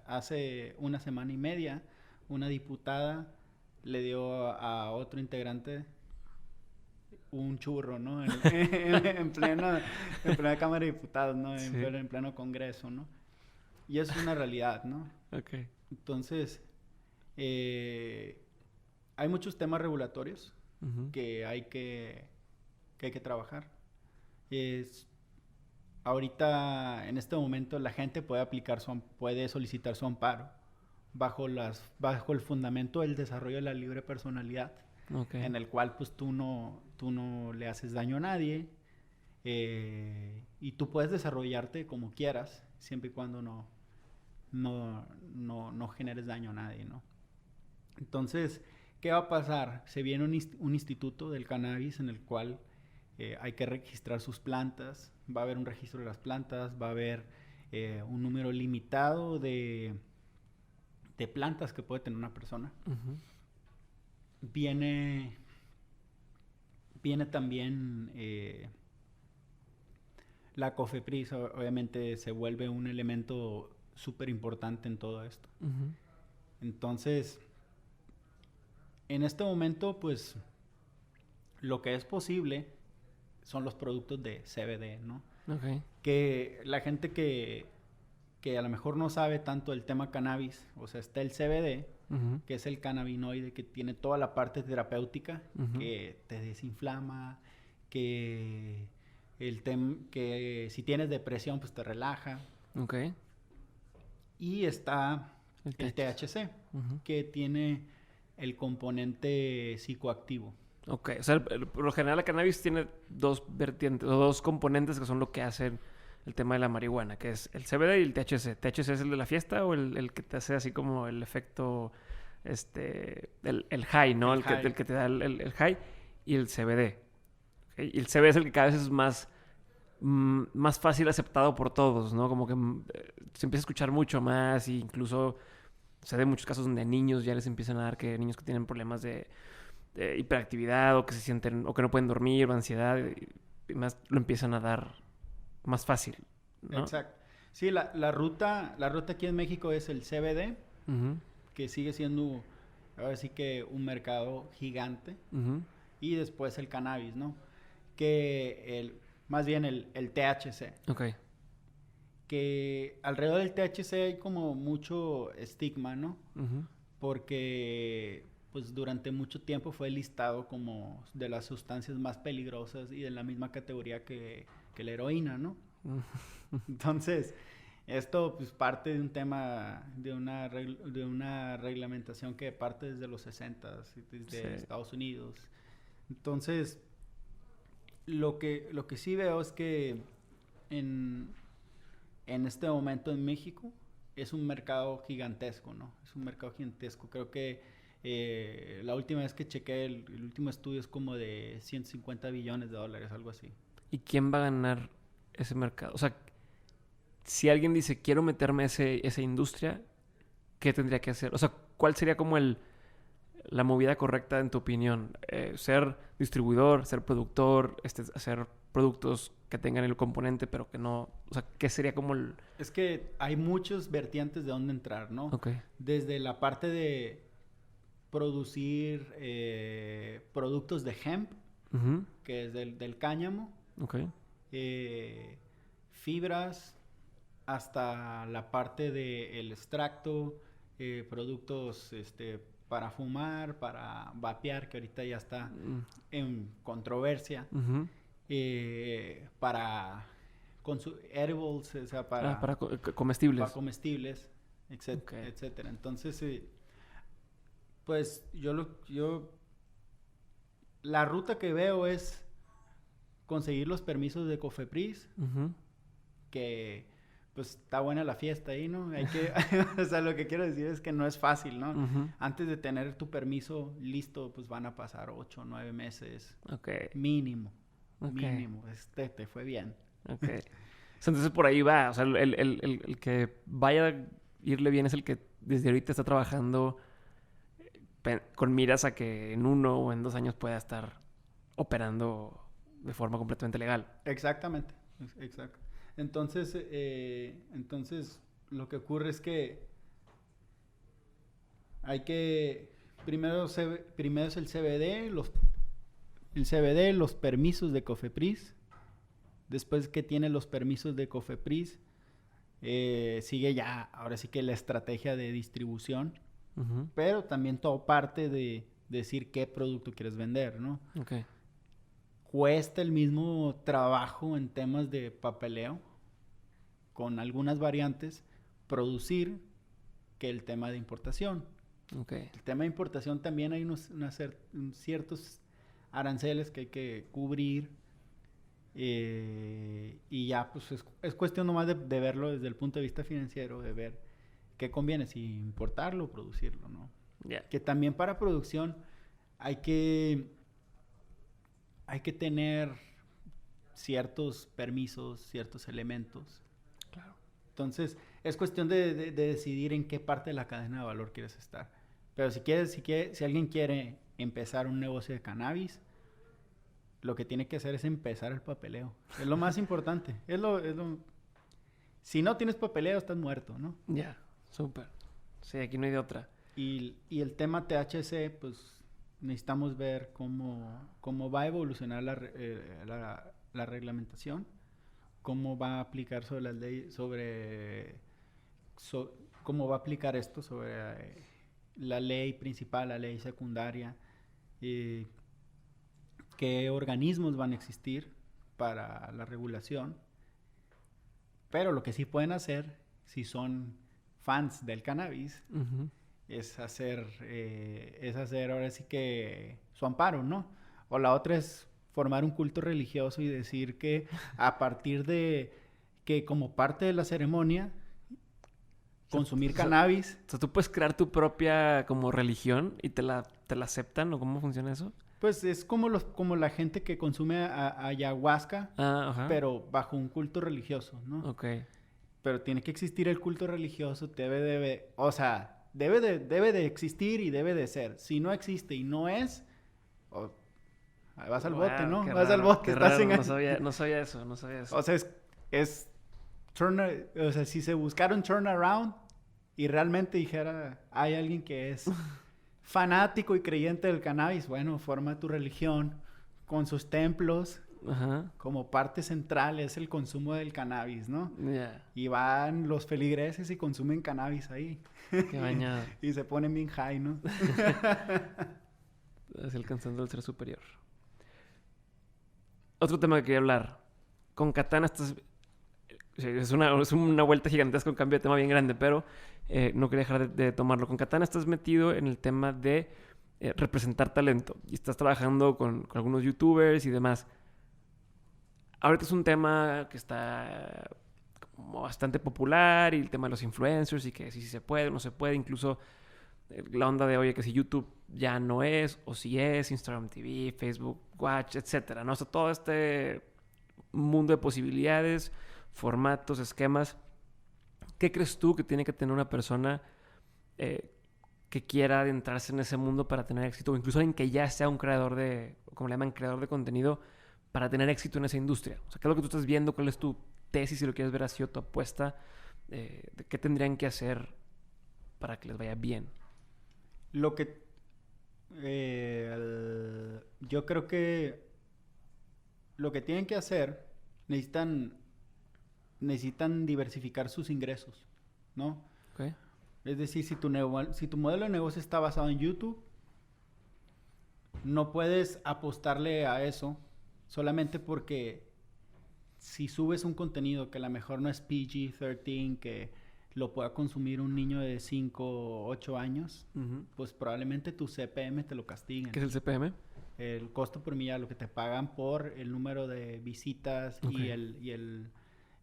hace una semana y media una diputada le dio a otro integrante un churro, ¿no? En plena Cámara de Diputados, ¿no? Sí. En pleno Congreso, ¿no? Y eso es una realidad, ¿no? Ok. Entonces, hay muchos temas regulatorios que hay que trabajar. Ahorita, en este momento, la gente puede solicitar su amparo bajo el fundamento del desarrollo de la libre personalidad, Okay. en el cual pues tú no le haces daño a nadie, y tú puedes desarrollarte como quieras, siempre y cuando no generes daño a nadie, ¿no? Entonces, ¿qué va a pasar? Se viene un instituto del cannabis en el cual hay que registrar sus plantas, va a haber un registro de las plantas, va a haber un número limitado de plantas que puede tener una persona. Viene también la COFEPRIS, obviamente se vuelve un elemento súper importante en todo esto. Entonces, en este momento, pues, lo que es posible son los productos de CBD, ¿no? Okay. Que la gente que a lo mejor no sabe tanto del tema cannabis, o sea, está el CBD, que es el cannabinoide que tiene toda la parte terapéutica, que te desinflama, que si tienes depresión, pues te relaja. Okay. Y está el THC, que tiene el componente psicoactivo. Ok, o sea, por lo general la cannabis tiene dos vertientes, o dos componentes que son lo que hacen el tema de la marihuana, que es el CBD y el THC. ¿THC es el de la fiesta o el que te hace así como el efecto, el high, ¿no? El que te da el high, y el CBD. ¿Okay? Y el CBD es el que cada vez es más fácil aceptado por todos, ¿no? Como que se empieza a escuchar mucho más e incluso se da muchos casos donde a niños ya les empiezan a dar niños que tienen problemas de hiperactividad o que se sienten o que no pueden dormir o ansiedad y más lo empiezan a dar más fácil, ¿no? Exacto. Sí, la ruta aquí en México es el CBD, que sigue siendo ahora sí que un mercado gigante, y después el cannabis, ¿no? Que más bien el THC. Okay. Que alrededor del THC hay como mucho estigma, ¿no? Porque pues durante mucho tiempo fue listado como de las sustancias más peligrosas y de la misma categoría que la heroína, ¿no? Entonces, esto pues parte de un tema, de una reglamentación que parte desde los 60s, desde Estados Unidos. Entonces, lo que sí veo es que en este momento en México es un mercado gigantesco, ¿no? Es un mercado gigantesco. Creo que la última vez que chequé, el último estudio es como de $150 billones, algo así. ¿Y quién va a ganar ese mercado? O sea, si alguien dice, quiero meterme a esa industria, ¿qué tendría que hacer? O sea, ¿cuál sería como la movida correcta en tu opinión? ¿Ser distribuidor, ser productor, hacer productos que tengan el componente pero que no... O sea, ¿qué sería como el...? Es que hay muchos vertientes de dónde entrar, ¿no? Okay. Desde la parte de producir productos de hemp, que es del cáñamo. Okay. Fibras, hasta la parte del extracto, productos para fumar, para vapear, que ahorita ya está en controversia, Ujú. para edibles, o sea, Para para comestibles. comestibles, Ok. etcétera. Entonces, pues yo la ruta que veo es conseguir los permisos de Cofepris, Ujú. que pues está buena la fiesta ahí, ¿no? Hay que, o sea, lo que quiero decir es que no es fácil, ¿no? Ujú. Antes de tener tu permiso listo, pues van a pasar 8 o 9 meses Ok. mínimo, Ok. mínimo. Te fue bien. Ok. O sea, entonces por ahí va. O sea, el que vaya a irle bien es el que desde ahorita está trabajando con miras a que en 1 o en 2 años pueda estar operando de forma completamente legal. Exactamente, exacto. Entonces lo que ocurre es que hay que primero es el CBD, los permisos de Cofepris. Después que tiene los permisos de Cofepris, sigue ya, ahora sí que la estrategia de distribución, Ujú. pero también todo parte de decir qué producto quieres vender, ¿no? Ok. Cuesta el mismo trabajo en temas de papeleo, con algunas variantes, producir que el tema de importación. Ok. El tema de importación también hay ciertos aranceles que hay que cubrir. Y ya, pues es cuestión nomás de verlo desde el punto de vista financiero, de ver qué conviene, si importarlo o producirlo, ¿no? Ya. Que también para producción hay que, hay que tener ciertos permisos, ciertos elementos. Claro. Entonces, es cuestión de decidir en qué parte de la cadena de valor quieres estar. Pero si alguien quiere empezar un negocio de cannabis, lo que tiene que hacer es empezar el papeleo. Es lo más importante. Si no tienes papeleo, estás muerto, ¿no? Ya. Súper. Sí, aquí no hay de otra. Y el tema THC, pues necesitamos ver cómo va a evolucionar la reglamentación, cómo va a aplicar sobre las leyes, cómo va a aplicar esto sobre la ley principal, la ley secundaria, eh, qué organismos van a existir para la regulación, pero lo que sí pueden hacer, si son fans del cannabis, Ujú. es hacer ahora sí que su amparo, ¿no? O la otra es formar un culto religioso y decir que a partir de que como parte de la ceremonia, consumir cannabis. O sea, tú puedes crear tu propia como religión y te la aceptan, ¿o cómo funciona eso? Pues es como la gente que consume ayahuasca, Ah, ajá. pero bajo un culto religioso, ¿no? Ok. Pero tiene que existir el culto religioso, o sea, debe de existir y debe de ser. Si no existe y no es, oh, ahí vas al bote, Wow, ¿no? qué Vas al raro, bote, qué estás raro. en... No sabía eso, no sabía eso. O sea, es o sea, si se buscaron turnaround y realmente dijera, hay alguien que es fanático y creyente del cannabis, bueno, forma tu religión con sus templos. Ajá. Como parte central es el consumo del cannabis, ¿no? Ya. Y van los feligreses y consumen cannabis ahí. Qué bañado. Y se ponen bien high, ¿no? Es alcanzando el ser superior. Otro tema que quería hablar. Con Katana estás... Sí, es una vuelta gigantesca, un cambio de tema bien grande, pero no quería dejar de tomarlo. Con Katana estás metido en el tema de representar talento y estás trabajando con algunos youtubers y demás. Ahorita es un tema que está como bastante popular y el tema de los influencers y que si se puede o no se puede, incluso la onda de oye que si YouTube ya no es o si es, Instagram TV, Facebook Watch, etcétera, ¿no? O sea, todo este mundo de posibilidades, formatos, esquemas. ¿Qué crees tú que tiene que tener una persona que quiera adentrarse en ese mundo para tener éxito? O incluso en que ya sea un creador como le llaman, creador de contenido para tener éxito en esa industria. O sea, ¿qué es lo que tú estás viendo? ¿Cuál es tu tesis, si lo quieres ver así, o tu apuesta? ¿De qué tendrían que hacer para que les vaya bien? Lo que... yo creo que lo que tienen que hacer, necesitan necesitan diversificar sus ingresos, ¿no? Ok. Es decir, si tu modelo de negocio está basado en YouTube, no puedes apostarle a eso solamente porque si subes un contenido que a lo mejor no es PG-13, que lo pueda consumir un niño de 5 o 8 años, pues probablemente tu CPM te lo castiguen. ¿Qué es el CPM? El costo por milla, lo que te pagan por el número de visitas y el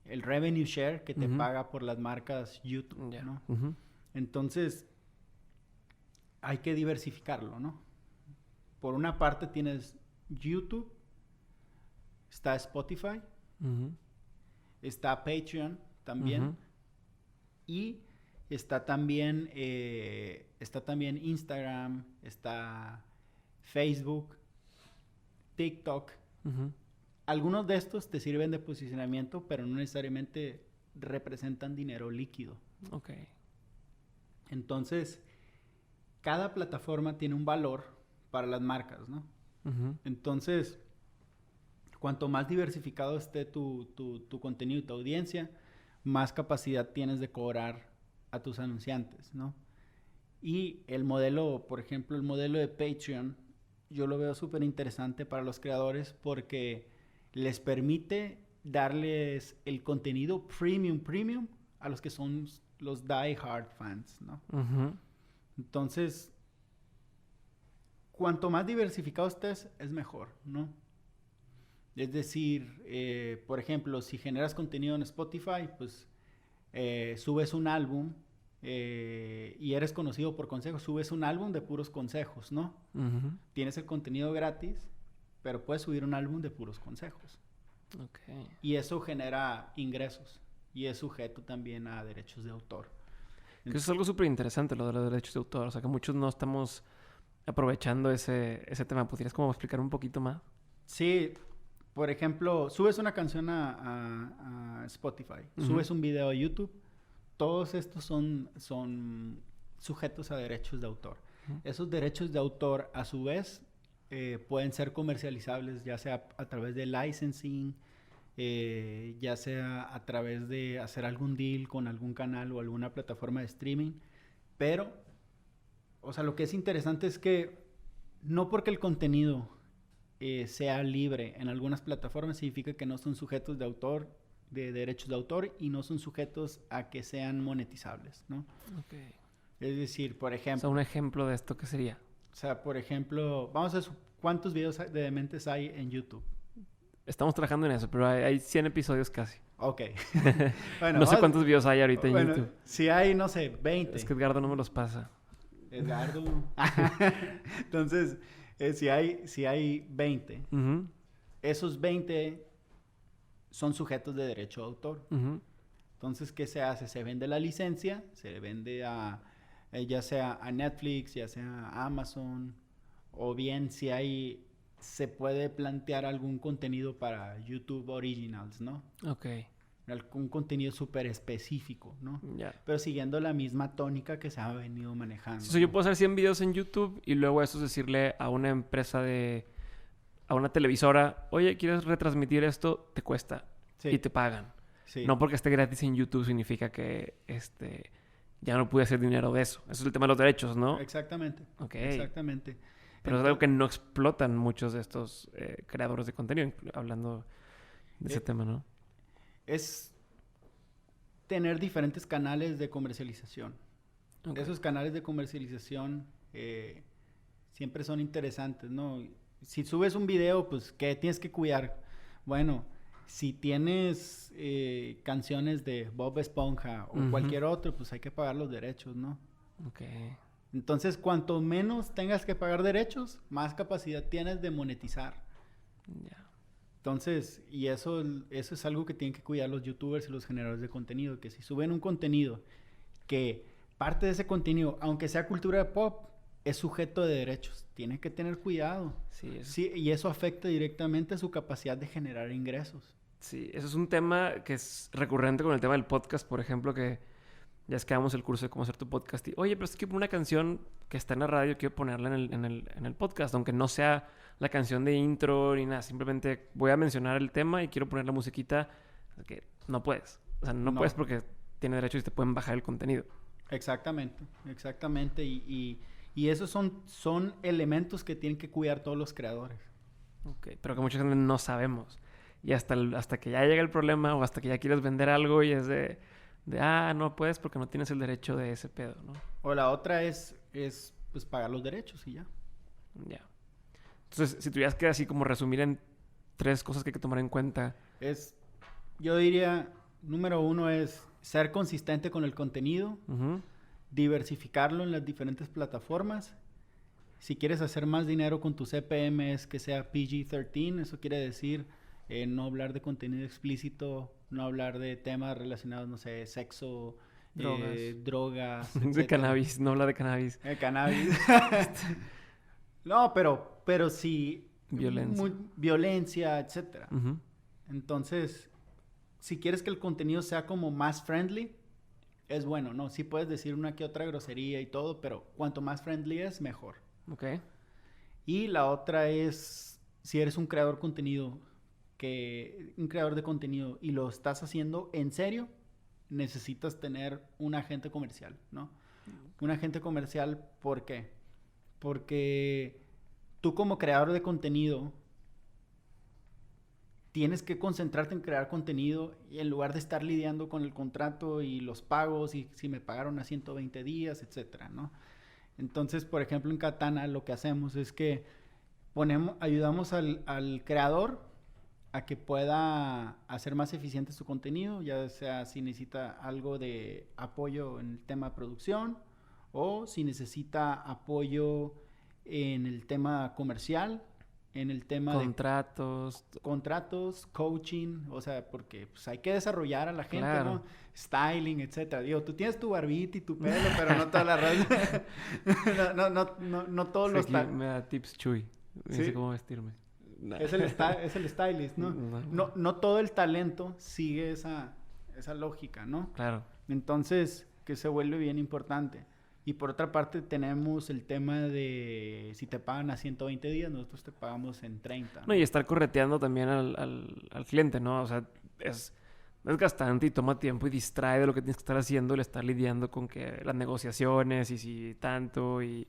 revenue share que te paga por las marcas YouTube, ¿no? Entonces, hay que diversificarlo, ¿no? Por una parte tienes YouTube, está Spotify, está Patreon también, y está también Instagram, está Facebook, TikTok. Algunos de estos te sirven de posicionamiento, pero no necesariamente representan dinero líquido. Ok. Entonces, cada plataforma tiene un valor para las marcas, ¿no? Entonces, cuanto más diversificado esté tu contenido y tu audiencia, más capacidad tienes de cobrar a tus anunciantes, ¿no? Y el modelo, por ejemplo, el modelo de Patreon, yo lo veo súper interesante para los creadores porque les permite darles el contenido premium a los que son los die-hard fans, ¿no? Entonces, cuanto más diversificado estés, es mejor, ¿no? Es decir, por ejemplo, si generas contenido en Spotify, pues subes un álbum y eres conocido por consejos, subes un álbum de puros consejos, ¿no? Tienes el contenido gratis, pero puedes subir un álbum de puros consejos. Okay. Y eso genera ingresos y es sujeto también a derechos de autor. Que eso es algo súper interesante, lo de los derechos de autor. O sea, que muchos no estamos aprovechando ese tema. ¿Podrías como explicar un poquito más? Sí. Por ejemplo, subes una canción a Spotify, subes un video a YouTube, todos estos son sujetos a derechos de autor. Esos derechos de autor, a su vez, pueden ser comercializables, ya sea a través de licensing, ya sea a través de hacer algún deal con algún canal o alguna plataforma de streaming. Pero, o sea, lo que es interesante es que no porque el contenido sea libre en algunas plataformas significa que no son sujetos de autor, de derechos de autor, y no son sujetos a que sean monetizables, ¿no? Okay. Es decir, por ejemplo... O sea, un ejemplo de esto, ¿qué sería? O sea, por ejemplo, vamos a ver cuántos videos de dementes hay en YouTube. Estamos trabajando en eso, pero hay 100 episodios casi. Ok. Bueno, no sé cuántos videos hay ahorita en YouTube. Si hay, no sé, 20. Es que Edgardo no me los pasa. Edgardo. Entonces... si hay 20, esos 20 son sujetos de derecho de autor. Entonces, ¿qué se hace? Se vende la licencia, se vende ya sea a Netflix, ya sea a Amazon, o bien se puede plantear algún contenido para YouTube Originals, ¿no? Ok. Algún contenido súper específico, ¿no? Yeah. Pero siguiendo la misma tónica que se ha venido manejando. Sí, o sea, yo puedo hacer 100 videos en YouTube y luego eso es decirle a una empresa a una televisora, oye, ¿quieres retransmitir esto? Te cuesta. Sí. Y te pagan. Sí. No porque esté gratis en YouTube significa que ya no pude hacer dinero de eso. Eso es el tema de los derechos, ¿no? Exactamente. Ok. Exactamente. Pero es algo que no explotan muchos de estos creadores de contenido, hablando de ese tema, ¿no? Es tener diferentes canales de comercialización. Okay. Esos canales de comercialización siempre son interesantes, ¿no? Si subes un video, pues, ¿qué tienes que cuidar? Bueno, si tienes canciones de Bob Esponja o cualquier otro, pues hay que pagar los derechos, ¿no? Okay. Entonces, cuanto menos tengas que pagar derechos, más capacidad tienes de monetizar. Ya. Entonces, y eso es algo que tienen que cuidar los youtubers y los generadores de contenido, que si suben un contenido que parte de ese contenido, aunque sea cultura de pop, es sujeto de derechos. Tienen que tener cuidado. Sí, y eso afecta directamente a su capacidad de generar ingresos. Sí, eso es un tema que es recurrente con el tema del podcast, por ejemplo, que ya es que damos el curso de cómo hacer tu podcast y, oye, pero es que quiero poner una canción que está en la radio, quiero ponerla en el podcast, aunque no sea la canción de intro ni nada, simplemente voy a mencionar el tema y quiero poner la musiquita, que no puedes. O sea, no puedes porque tiene derechos y te pueden bajar el contenido. Exactamente. Y esos son elementos que tienen que cuidar todos los creadores. Ok, pero que mucha gente no sabemos. Y hasta que ya llega el problema o hasta que ya quieres vender algo y es no puedes porque no tienes el derecho de ese pedo, ¿no? O la otra es pues pagar los derechos y ya. Ya. Entonces, si tuvieras que así como resumir en 3 cosas que hay que tomar en cuenta. Yo diría, número 1 es ser consistente con el contenido, diversificarlo en las diferentes plataformas. Si quieres hacer más dinero con tu CPM es que sea PG-13, eso quiere decir no hablar de contenido explícito, no hablar de temas relacionados, no sé, sexo, drogas, de cannabis, no habla de cannabis. Cannabis. No, pero sí... Violencia, etcétera. Entonces, si quieres que el contenido sea como más friendly, es bueno, ¿no? Sí puedes decir una que otra grosería y todo, pero cuanto más friendly es, mejor. Ok. Y la otra es, si eres un creador de contenido y lo estás haciendo en serio, necesitas tener un agente comercial, ¿no? Un agente comercial, ¿por qué? Porque tú como creador de contenido tienes que concentrarte en crear contenido y en lugar de estar lidiando con el contrato y los pagos y si me pagaron a 120 días, etcétera, ¿no? Entonces, por ejemplo, en Katana lo que hacemos es que ayudamos al creador a que pueda hacer más eficiente su contenido, ya sea si necesita algo de apoyo en el tema de producción o si necesita apoyo en el tema comercial, en el tema de contratos, coaching, o sea, porque pues, hay que desarrollar a la gente, claro, ¿no? Styling, etcétera. Digo, tú tienes tu barbita y tu pelo, pero no toda la raza. no todos los... Me da tips Chuy. No sé cómo vestirme. Nah. Es el stylist, ¿no? No todo el talento sigue esa lógica, ¿no? Claro. Entonces, que se vuelve bien importante. Y por otra parte tenemos el tema de si te pagan a 120 días, nosotros te pagamos en 30. No, y estar correteando también al cliente, ¿no? O sea, es desgastante y toma tiempo y distrae de lo que tienes que estar haciendo, el estar lidiando con que las negociaciones y si tanto y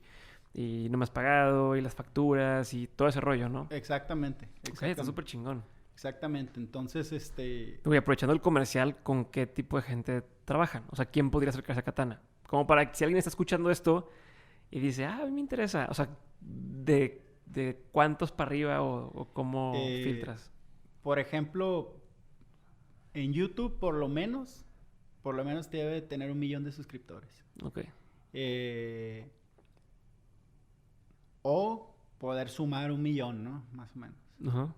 no me has pagado y las facturas y todo ese rollo, ¿no? Exactamente. Okay, está súper chingón. Exactamente. Entonces, Oye, aprovechando el comercial, ¿con qué tipo de gente trabajan? O sea, ¿quién podría acercarse a Katana? Como para que si alguien está escuchando esto y dice, a mí me interesa. O sea, ¿de cuántos para arriba o cómo filtras? Por ejemplo, en YouTube por lo menos te debe tener 1 millón de suscriptores. Ok. O poder sumar 1 millón, ¿no? Más o menos. Uh-huh.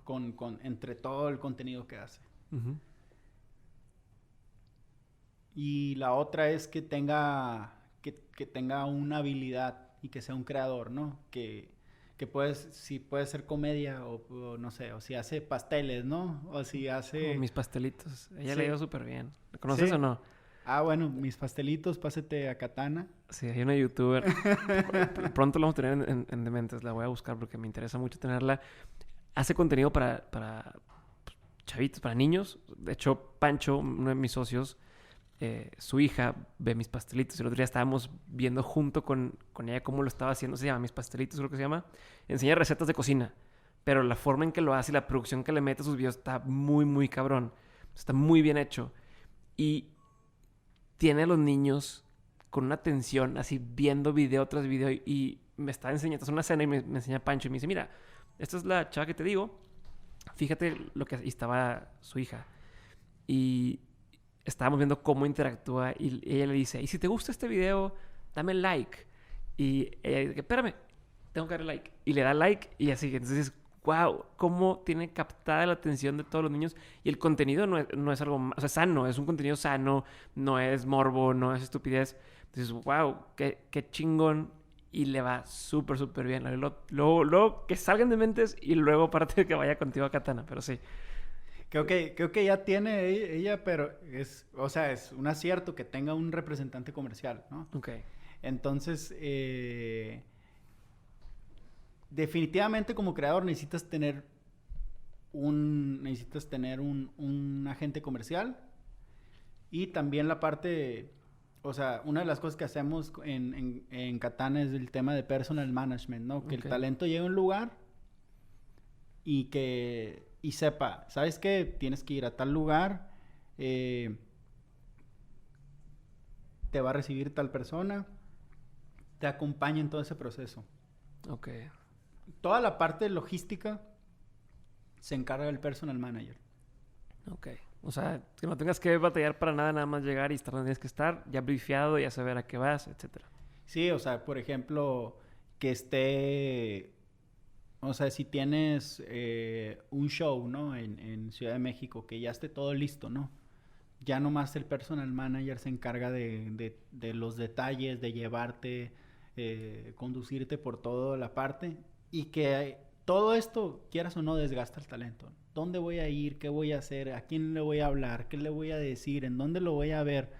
Entre todo el contenido que hace. Uh-huh. Y la otra es que tenga una habilidad y que sea un creador, ¿no? Que si puede ser comedia o no sé, o si hace pasteles, ¿no? O si hace... mis pastelitos. Ella sí. le ha ido súper bien. ¿La conoces o no? Ah, bueno, mis pastelitos, pásate a Katana. Sí, hay una youtuber. Pronto la vamos a tener en Dementes. La voy a buscar porque me interesa mucho tenerla. Hace contenido para chavitos, para niños. De hecho, Pancho, uno de mis socios, su hija ve mis pastelitos. El otro día estábamos viendo junto con ella cómo lo estaba haciendo. Se llama Mis Pastelitos, creo que se llama. Enseña recetas de cocina. Pero la forma en que lo hace y la producción que le mete a sus videos está muy, muy cabrón. Está muy bien hecho. Y tiene a los niños con una atención, así viendo video tras video. Y me está enseñando, es una escena y me enseña Pancho y me dice, mira, esta es la chava que te digo. Fíjate lo que... Y estaba su hija. Y estábamos viendo cómo interactúa y ella le dice, y si te gusta este video, dame like. Y ella dice, espérame, tengo que darle like. Y le da like y así. Entonces, wow, cómo tiene captada la atención de todos los niños. Y el contenido no es algo, o sea, sano, es un contenido sano, no es morbo, no es estupidez. Entonces, wow, qué chingón. Y le va súper, súper bien. Luego que salgan de Mentes y luego aparte que vaya contigo a Katana, pero sí. Creo que ya tiene ella, pero es un acierto que tenga un representante comercial, ¿no? Ok. Entonces, definitivamente como creador necesitas tener un agente comercial Y también la parte, o sea, una de las cosas que hacemos en Katana es el tema de personal management, ¿no? Que el talento llegue a un lugar y sepa, ¿sabes qué? Tienes que ir a tal lugar, te va a recibir tal persona, te acompaña en todo ese proceso. Ok. Toda la parte logística se encarga del personal manager. Ok. O sea, que no tengas que batallar para nada, nada más llegar y estar donde tienes que estar, ya brifeado, ya saber a qué vas, etcétera. Sí, o sea, por ejemplo, que esté, o sea, si tienes un show, ¿no? En Ciudad de México, que ya esté todo listo, ¿no? Ya nomás el personal manager se encarga de los detalles, de llevarte, conducirte por toda la parte y que todo esto, quieras o no, desgasta el talento. ¿Dónde voy a ir? ¿Qué voy a hacer? ¿A quién le voy a hablar? ¿Qué le voy a decir? ¿En dónde lo voy a ver?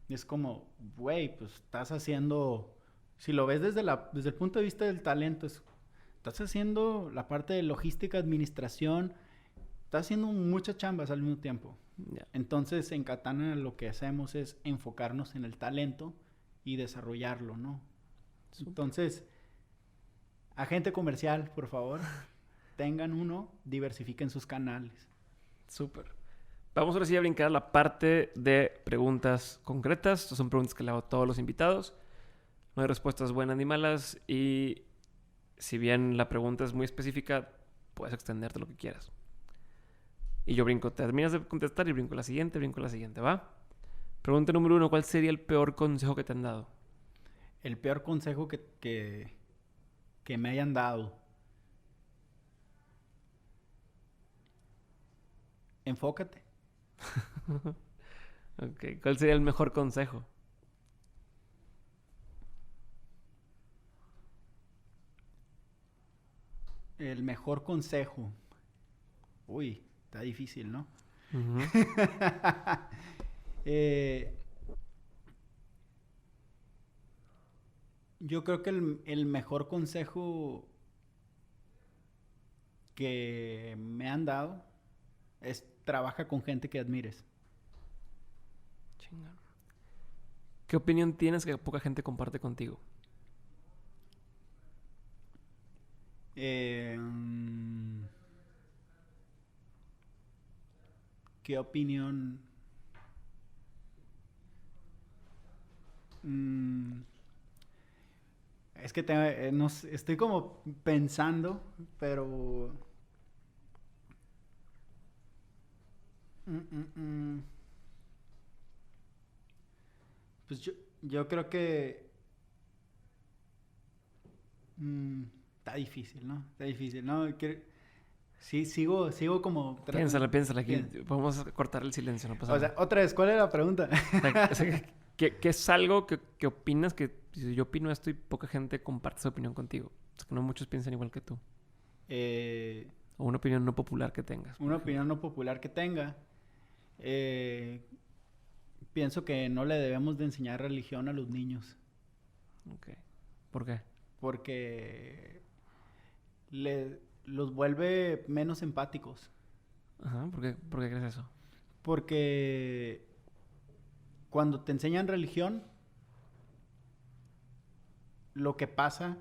Es como, güey, pues estás haciendo, si lo ves desde el punto de vista del talento, estás haciendo la parte de logística, administración, estás haciendo muchas chambas al mismo tiempo. Yeah. Entonces, en Katana lo que hacemos es enfocarnos en el talento y desarrollarlo, ¿no? Super. Entonces, agente comercial, por favor, tengan uno, diversifiquen sus canales. Súper. Vamos ahora sí a brincar a la parte de preguntas concretas. Estas son preguntas que le hago a todos los invitados. No hay respuestas buenas ni malas y si bien la pregunta es muy específica, puedes extenderte lo que quieras. Y yo brinco, terminas de contestar y brinco la siguiente, ¿va? Pregunta número 1, ¿cuál sería el peor consejo que te han dado? El peor consejo que me hayan dado. Enfócate. Ok, ¿cuál sería el mejor consejo? El mejor consejo. Uy, está difícil, ¿no? Uh-huh. Yo creo que el mejor consejo que me han dado es trabaja con gente que admires. Chingón. ¿Qué opinión tienes que poca gente comparte contigo? ¿Qué opinión? Es que no sé, estoy como pensando, pero... Pues yo creo que... está difícil, ¿no? Está difícil, ¿no? Sí, sigo como... Piénsala. Aquí vamos a cortar el silencio, no pasa nada. O sea, otra vez, ¿cuál era la pregunta? O sea, ¿qué es algo que opinas que si yo opino esto y poca gente comparte su opinión contigo? O sea, que no muchos piensan igual que tú. O una opinión no popular que tengas. Una opinión no popular que tenga. Pienso que no le debemos de enseñar religión a los niños. Ok. ¿Por qué? Porque los vuelve menos empáticos. Ajá, ¿por qué crees eso? Porque cuando te enseñan religión, lo que pasa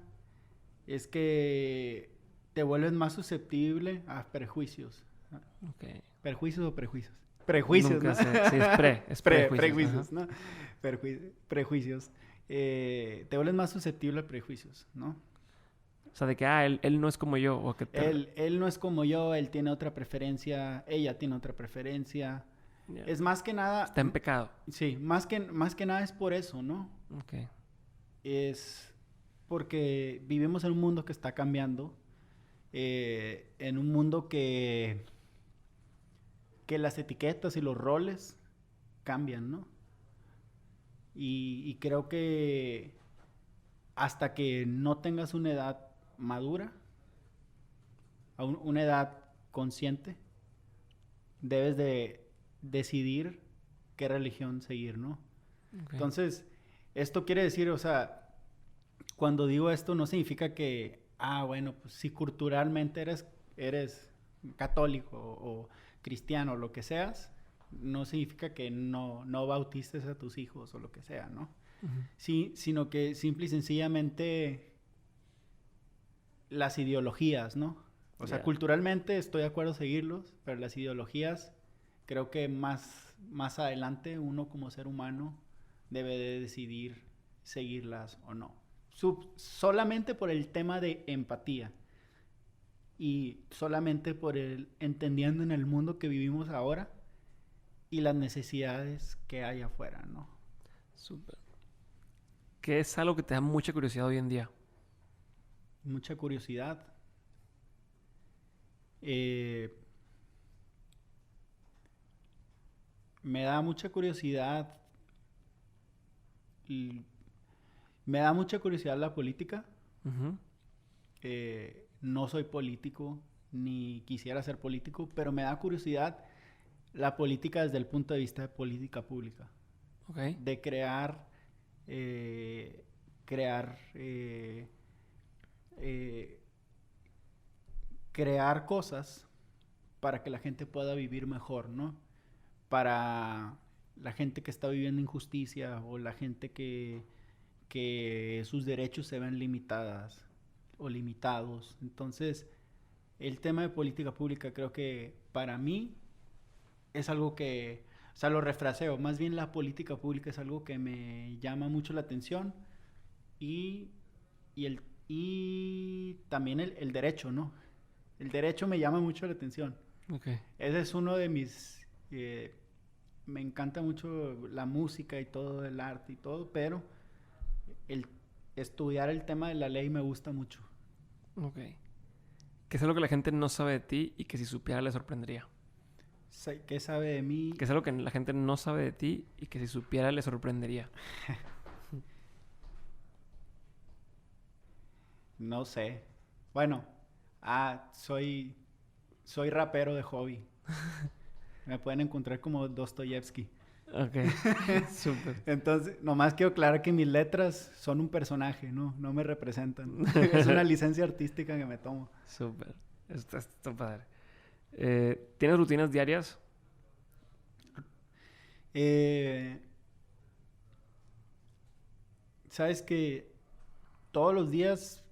es que te vuelves más susceptible a prejuicios. Okay. ¿Perjuicios o prejuicios? Prejuicios, nunca ¿no? sé. Sí, es prejuicios. Prejuicios, ¿no? Prejuicios. Te vuelves más susceptible a prejuicios, ¿no? O sea, de que, él no es como yo. O que él no es como yo, él tiene otra preferencia, ella tiene otra preferencia. Yeah. Es más que nada... Está en pecado. Sí, más que nada es por eso, ¿no? Ok. Es porque vivimos en un mundo que está cambiando. En un mundo que las etiquetas y los roles cambian, ¿no? Y creo que hasta que no tengas una edad madura, una edad consciente, debes de decidir qué religión seguir, ¿no? Okay. Entonces, esto quiere decir, o sea, cuando digo esto no significa que, bueno, pues si culturalmente eres católico o cristiano, lo que seas, no significa que no bautices a tus hijos o lo que sea, ¿no? Ujú. Sí, sino que simple y sencillamente las ideologías, ¿no? O sea, Ya. culturalmente estoy de acuerdo en seguirlos, pero las ideologías creo que más adelante uno como ser humano debe de decidir seguirlas o no. Solamente por el tema de empatía y solamente por el entendiendo en el mundo que vivimos ahora y las necesidades que hay afuera, ¿no? Súper. ¿Qué es algo que te da mucha curiosidad hoy en día? Mucha curiosidad. Eh, me da mucha curiosidad. l- Me da mucha curiosidad la política. Ujú. No soy político, ni quisiera ser político, pero me da curiosidad la política desde el punto de vista de política pública. Ok. De eh, crear, eh, eh, crear cosas para que la gente pueda vivir mejor, ¿no? Para la gente que está viviendo injusticia o la gente que sus derechos se ven limitadas o limitados. Entonces, el tema de política pública creo que para mí es algo que, o sea, lo refraseo, más bien la política pública es algo que me llama mucho la atención y, y también el derecho, ¿no? El derecho me llama mucho la atención. Ok. Ese es uno de mis... me encanta mucho la música y todo, el arte y todo, pero el estudiar el tema de la ley me gusta mucho. Ok. ¿Qué es algo que la gente no sabe de ti y que si supiera le sorprendería? ¿Qué sabe de mí? ¿Qué es algo que la gente no sabe de ti y que si supiera le sorprendería? No sé. Bueno, soy rapero de hobby. Me pueden encontrar como Dostoyevsky. Ok. Súper. Entonces, nomás quiero aclarar que mis letras son un personaje, ¿no? No me representan. Es una licencia artística que me tomo. Súper. Está padre. ¿Tienes rutinas diarias? Eh, Sabes que todos los días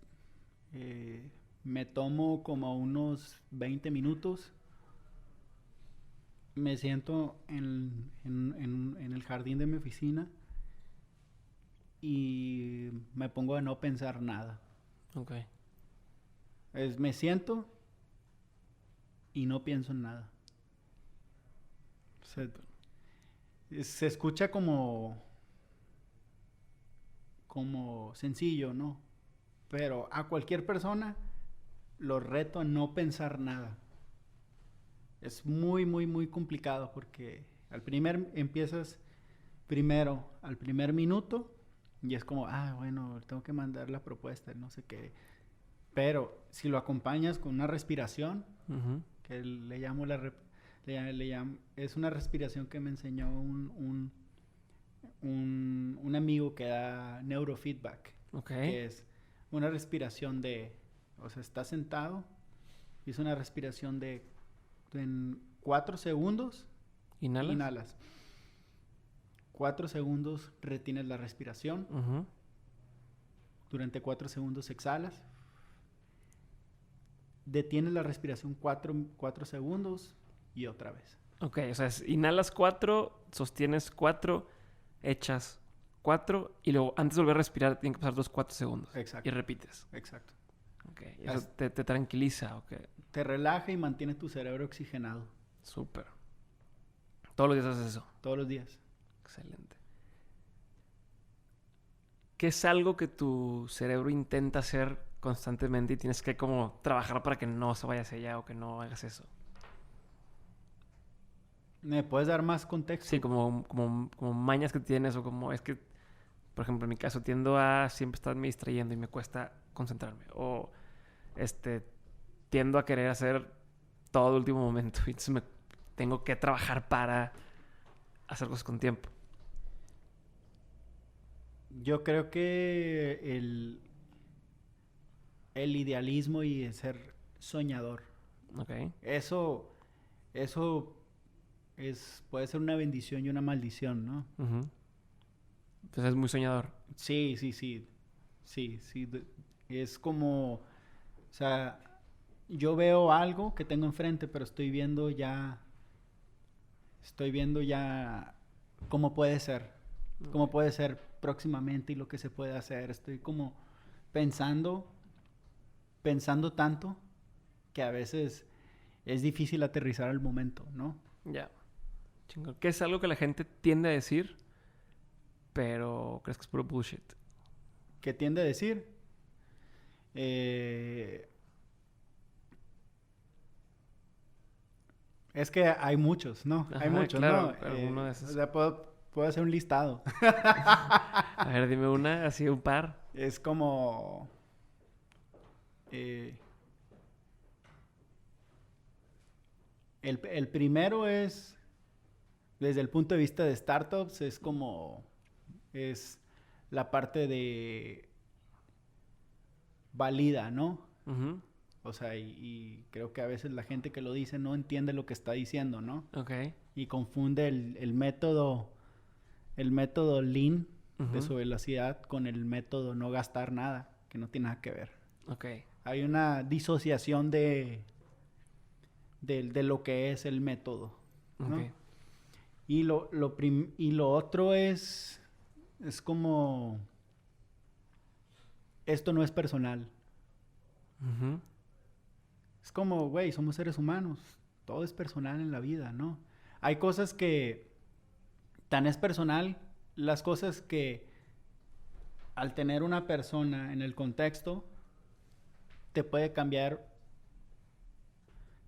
eh, me tomo como unos 20 minutos. Me siento en el jardín de mi oficina y me pongo a no pensar nada. Ok. Me siento y no pienso en nada. Se escucha como sencillo, ¿no? Pero a cualquier persona lo reto a no pensar nada. Es muy, muy, muy complicado porque empiezas primero al primer minuto y es como, bueno, tengo que mandar la propuesta, no sé qué. Pero si lo acompañas con una respiración, Ujú. que le llamo es una respiración que me enseñó un amigo que da neurofeedback, Ok. que es una respiración o sea, estás sentado y es una respiración en 4 segundos, ¿Inhalas? inhalas. 4 segundos retienes la respiración. Ujú. Durante 4 segundos exhalas. Detienes la respiración 4 segundos y otra vez. Ok, o sea, inhalas 4, sostienes 4, echas 4 y luego antes de volver a respirar tienen que pasar 4 segundos. Exacto. Y repites. Exacto. Ok, y eso te tranquiliza, ok. Te relaja y mantiene tu cerebro oxigenado. Súper. Todos los días haces eso. Todos los días. Excelente. ¿Qué es algo que tu cerebro intenta hacer constantemente y tienes que como trabajar para que no se vaya hacia allá o que no hagas eso? ¿Me puedes dar más contexto? Sí, como mañas que tienes o como es que, por ejemplo, en mi caso tiendo a siempre estarme distrayendo y me cuesta concentrarme. O tiendo a querer hacer todo el último momento y entonces me tengo que trabajar para hacer cosas con tiempo. Yo creo que el idealismo y el ser soñador. Ok. Eso puede ser una bendición y una maldición, ¿no? Ujú. Entonces es muy soñador. Sí, sí, sí. Sí, sí. Es como, o sea, yo veo algo que tengo enfrente, pero estoy viendo ya cómo Ok. puede ser próximamente y lo que se puede hacer. Estoy como pensando, pensando tanto que a veces es difícil aterrizar al momento, ¿no? Ya. Chingón. Que es algo que la gente tiende a decir, pero crees que es puro bullshit. ¿Qué tiende a decir? Eh, es que hay muchos, ¿no? Hay Ajá, muchos, ¿no? claro. Alguno de O esos. sea, puedo hacer un listado. A ver, dime una, así un par. Es como... eh, el primero es, desde el punto de vista de startups, es como... Es la parte de valida, ¿no? Ujú. O sea, y creo que a veces la gente que lo dice no entiende lo que está diciendo, ¿no? Ok. Y confunde el método lean de Ujú. su velocidad con el método no gastar nada, que no tiene nada que ver. Ok. Hay una disociación de lo que es el método, ¿no? Ok. Y lo otro es como, esto no es personal. Ujú. Es como, güey, somos seres humanos. Todo es personal en la vida, ¿no? Hay cosas que tan es personal, las cosas que al tener una persona en el contexto te puede cambiar,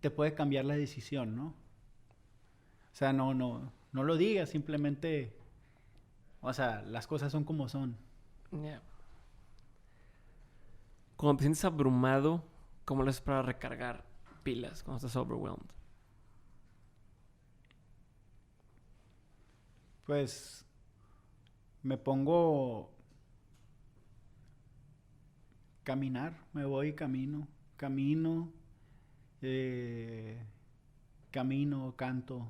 te puede cambiar la decisión, ¿no? O sea, no lo digas, simplemente, o sea, las cosas son como son. Ya. Cuando te sientes abrumado, ¿cómo lo haces para recargar pilas cuando estás overwhelmed? Pues me pongo caminar, me voy y camino, eh, camino, canto,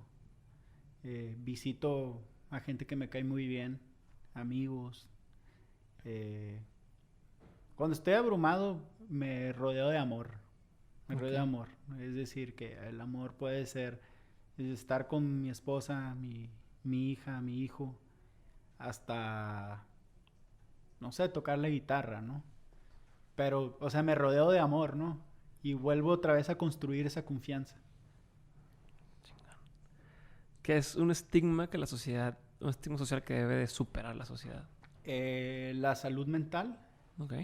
visito a gente que me cae muy bien, amigos. eh, Cuando estoy abrumado me rodeo de amor, me rodeo Ok. de amor. Es decir, que el amor puede ser estar con mi esposa, mi hija, mi hijo, hasta, no sé, tocar la guitarra, ¿no? Pero, o sea, me rodeo de amor, ¿no? Y vuelvo otra vez a construir esa confianza. Que es un estigma que la sociedad, un estigma social que debe de superar la sociedad. La salud mental, Ok.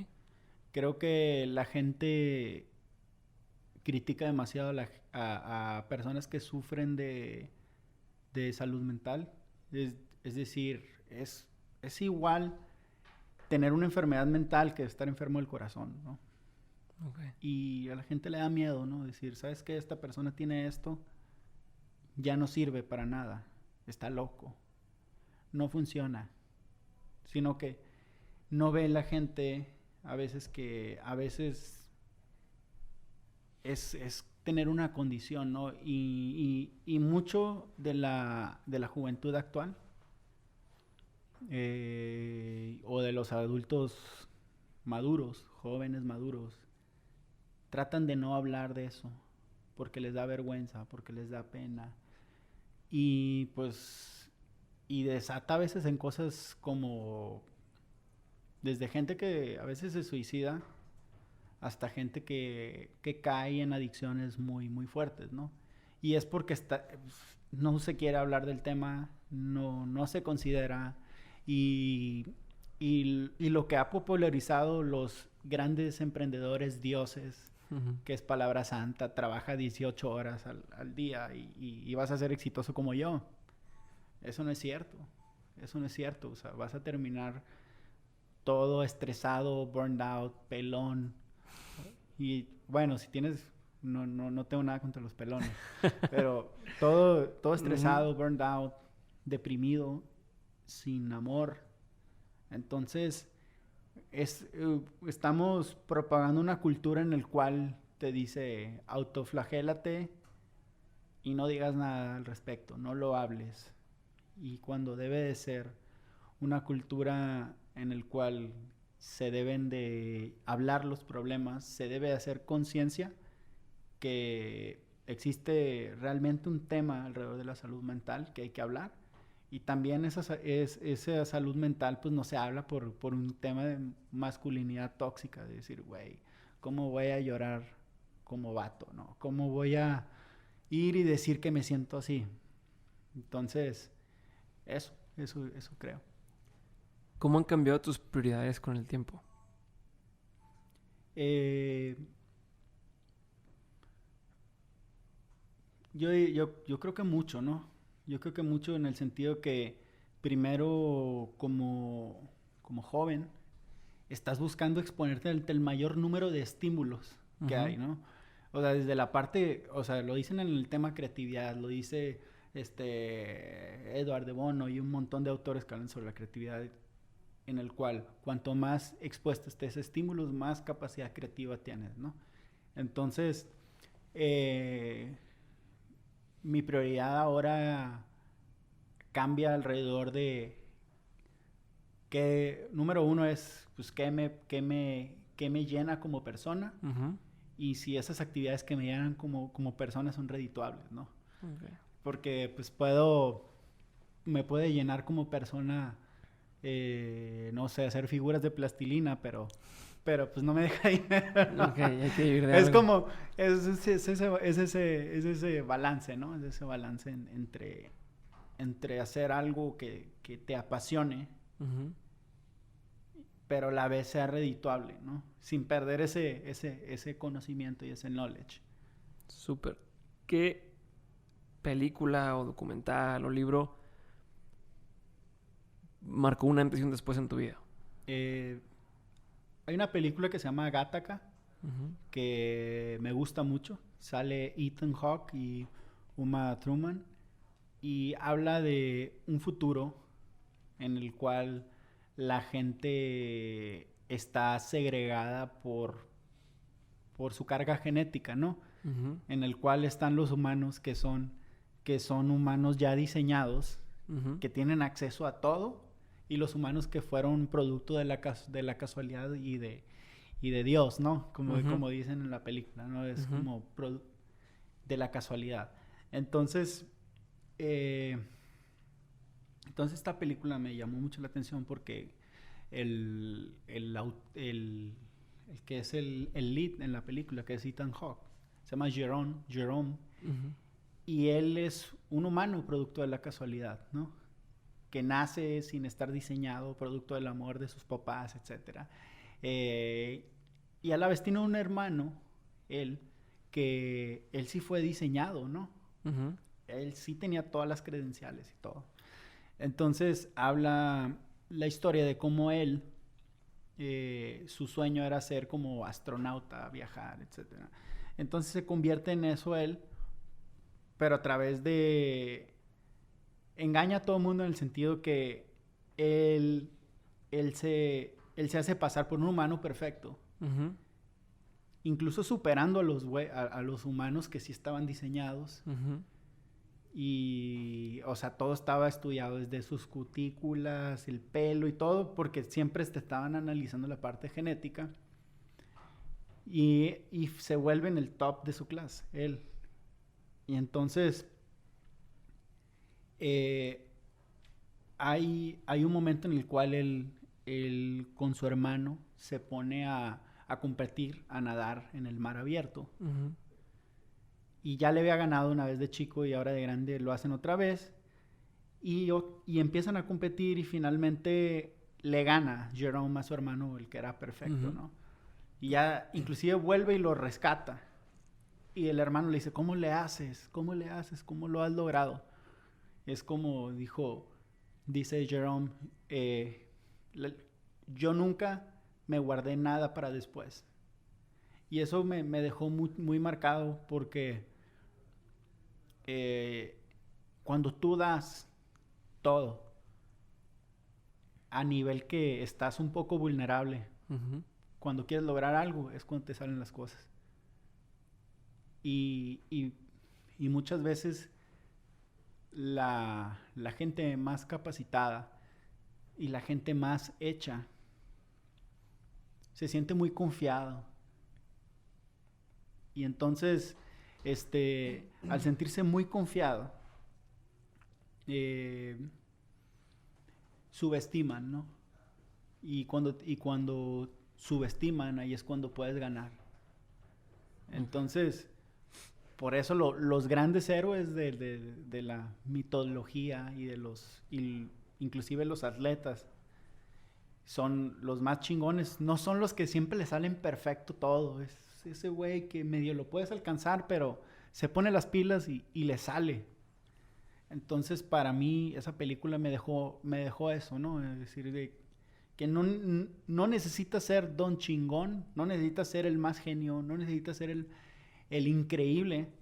creo que la gente critica demasiado a personas que sufren de salud mental. Es decir, es igual tener una enfermedad mental que estar enfermo del corazón, ¿no? Ok. Y a la gente le da miedo, ¿no? Decir, ¿sabes qué? Esta persona tiene esto, ya no sirve para nada, está loco, no funciona. Sino que no ve la gente a veces es tener una condición, ¿no? Y mucho de la juventud actual o de los adultos maduros, jóvenes maduros, tratan de no hablar de eso porque les da vergüenza, porque les da pena. Y pues, y desata a veces en cosas como, desde gente que a veces se suicida hasta gente que cae en adicciones muy, muy fuertes, ¿no? Y es porque no se quiere hablar del tema, no se considera, y, y lo que ha popularizado los grandes emprendedores dioses, Ujú. que es palabra santa, trabaja 18 horas al día y vas a ser exitoso como yo. Eso no es cierto, eso no es cierto, o sea, vas a terminar todo estresado, burned out, pelón. Y bueno, si tienes, no tengo nada contra los pelones, pero todo Ujú. estresado, burned out, deprimido, sin amor. Entonces, estamos propagando una cultura en la cual te dice autoflagélate y no digas nada al respecto, no lo hables. Y cuando debe de ser una cultura en el cual se deben de hablar los problemas, se debe hacer conciencia que existe realmente un tema alrededor de la salud mental que hay que hablar. Y también esa salud mental pues no se habla por un tema de masculinidad tóxica, de decir, güey, ¿cómo voy a llorar como vato, no? ¿Cómo voy a ir y decir que me siento así? Entonces, eso creo. ¿Cómo han cambiado tus prioridades con el tiempo? Yo creo que mucho, ¿no? Yo creo que mucho en el sentido que primero como joven estás buscando exponerte ante el mayor número de estímulos que hay, ¿no? O sea, desde la parte, o sea, lo dicen en el tema creatividad, lo dice Edward de Bono y un montón de autores que hablan sobre la creatividad, en el cual cuanto más expuesto estés a estímulos, más capacidad creativa tienes, ¿no? Entonces, mi prioridad ahora cambia alrededor de que, número uno es, pues, qué me llena como persona, y si esas actividades que me llenan como persona son redituables, ¿no? Okay. Porque, pues, me puede llenar como persona, no sé, hacer figuras de plastilina, pero pues no me deja dinero. Ok, hay que vivir de es algo. como, es ese balance, ¿no? Es ese balance entre hacer algo que te apasione, pero a la vez sea redituable, ¿no? Sin perder ese conocimiento y ese knowledge. Súper. ¿Qué película o documental o libro marcó un antes y un después en tu vida? Hay una película que se llama Gattaca, que me gusta mucho. Sale Ethan Hawke y Uma Thurman, y habla de un futuro en el cual la gente está segregada por su carga genética, ¿no? En el cual están los humanos que son humanos ya diseñados, que tienen acceso a todo, y los humanos que fueron producto de la casualidad y de Dios, ¿no? Como dicen en la película, ¿no? Es como de la casualidad. Entonces esta película me llamó mucho la atención porque el que es el lead en la película, que es Ethan Hawke, se llama Jerome, y él es un humano producto de la casualidad, ¿no? Que nace sin estar diseñado, producto del amor de sus papás, etc. Y a la vez tiene un hermano, que él sí fue diseñado, ¿no? Él sí tenía todas las credenciales y todo. Entonces habla la historia de cómo él, su sueño era ser como astronauta, viajar, etc. Entonces se convierte en eso él, pero a través de... engaña a todo el mundo en el sentido que él se hace pasar por un humano perfecto. Incluso superando a los humanos que sí estaban diseñados. Y, o sea, todo estaba estudiado desde sus cutículas, el pelo y todo, porque siempre te estaban analizando la parte genética. Y se vuelve en el top de su clase, él. Y entonces hay un momento en el cual él con su hermano se pone a competir, a nadar en el mar abierto. Y ya le había ganado una vez de chico y ahora de grande lo hacen otra vez. Y empiezan a competir y finalmente le gana Jerome a su hermano, el que era perfecto, ¿no? Y ya inclusive vuelve y lo rescata. Y el hermano le dice, ¿cómo le haces? ¿Cómo le haces? ¿Cómo lo has logrado? Es como dice Jerome, yo nunca me guardé nada para después. Y eso me dejó muy, muy marcado porque cuando tú das todo a nivel que estás un poco vulnerable, cuando quieres lograr algo es cuando te salen las cosas. Y Y muchas veces la gente más capacitada y la gente más hecha se siente muy confiado. Y entonces, al sentirse muy confiado, subestiman, ¿no? Y cuando subestiman, ahí es cuando puedes ganar. Entonces, por eso los grandes héroes de la mitología y inclusive los atletas son los más chingones. No son los que siempre le salen perfecto todo. Es ese güey que medio lo puedes alcanzar, pero se pone las pilas y le sale. Entonces, para mí, esa película me dejó eso, ¿no? Es decir, que no necesitas ser don chingón, no necesitas ser el más genio, no necesitas ser el increíble.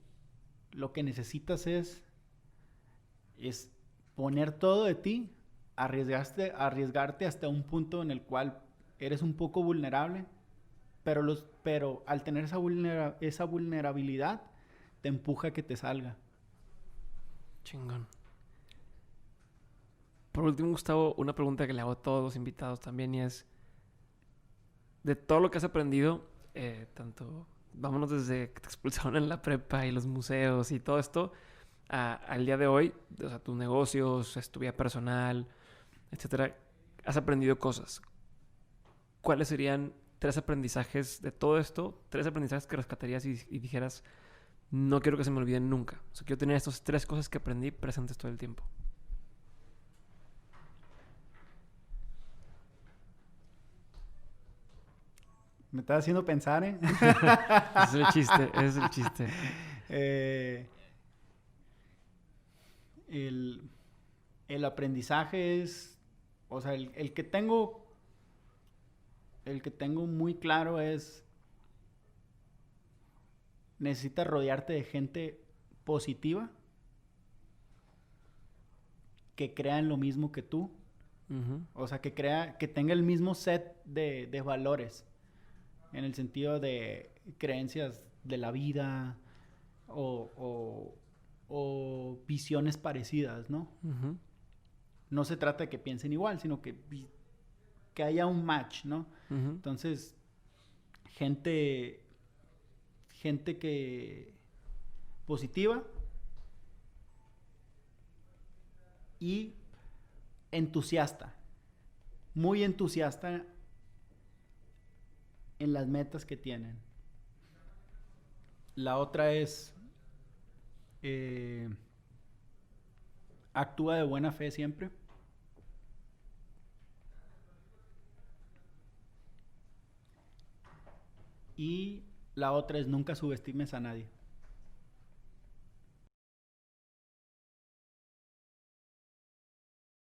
Lo que necesitas es poner todo de ti, arriesgarte hasta un punto en el cual eres un poco vulnerable, pero al tener esa vulnerabilidad, te empuja a que te salga. Chingón. Por último, Gustavo, una pregunta que le hago a todos los invitados también, y es, de todo lo que has aprendido, tanto, vámonos desde que te expulsaron en la prepa y los museos y todo esto, al día de hoy, o sea, tus negocios, tu vida personal, etcétera, has aprendido cosas. ¿Cuáles serían 3 aprendizajes de todo esto? 3 aprendizajes que rescatarías y dijeras, no quiero que se me olviden nunca. O sea, quiero tener estas 3 cosas que aprendí presentes todo el tiempo. Me estás haciendo pensar, ¿eh? Ese es el chiste, ese es el chiste. El aprendizaje es, o sea, el que tengo muy claro es, necesitas rodearte de gente positiva que crea en lo mismo que tú. Uh-huh. O sea, que tenga el mismo set de valores, en el sentido de creencias de la vida o visiones parecidas, ¿no? Uh-huh. No se trata de que piensen igual, sino que haya un match, ¿no? Uh-huh. Entonces, gente que positiva y entusiasta, muy entusiasta en las metas que tienen. La otra es actúa de buena fe siempre. Y la otra es nunca subestimes a nadie.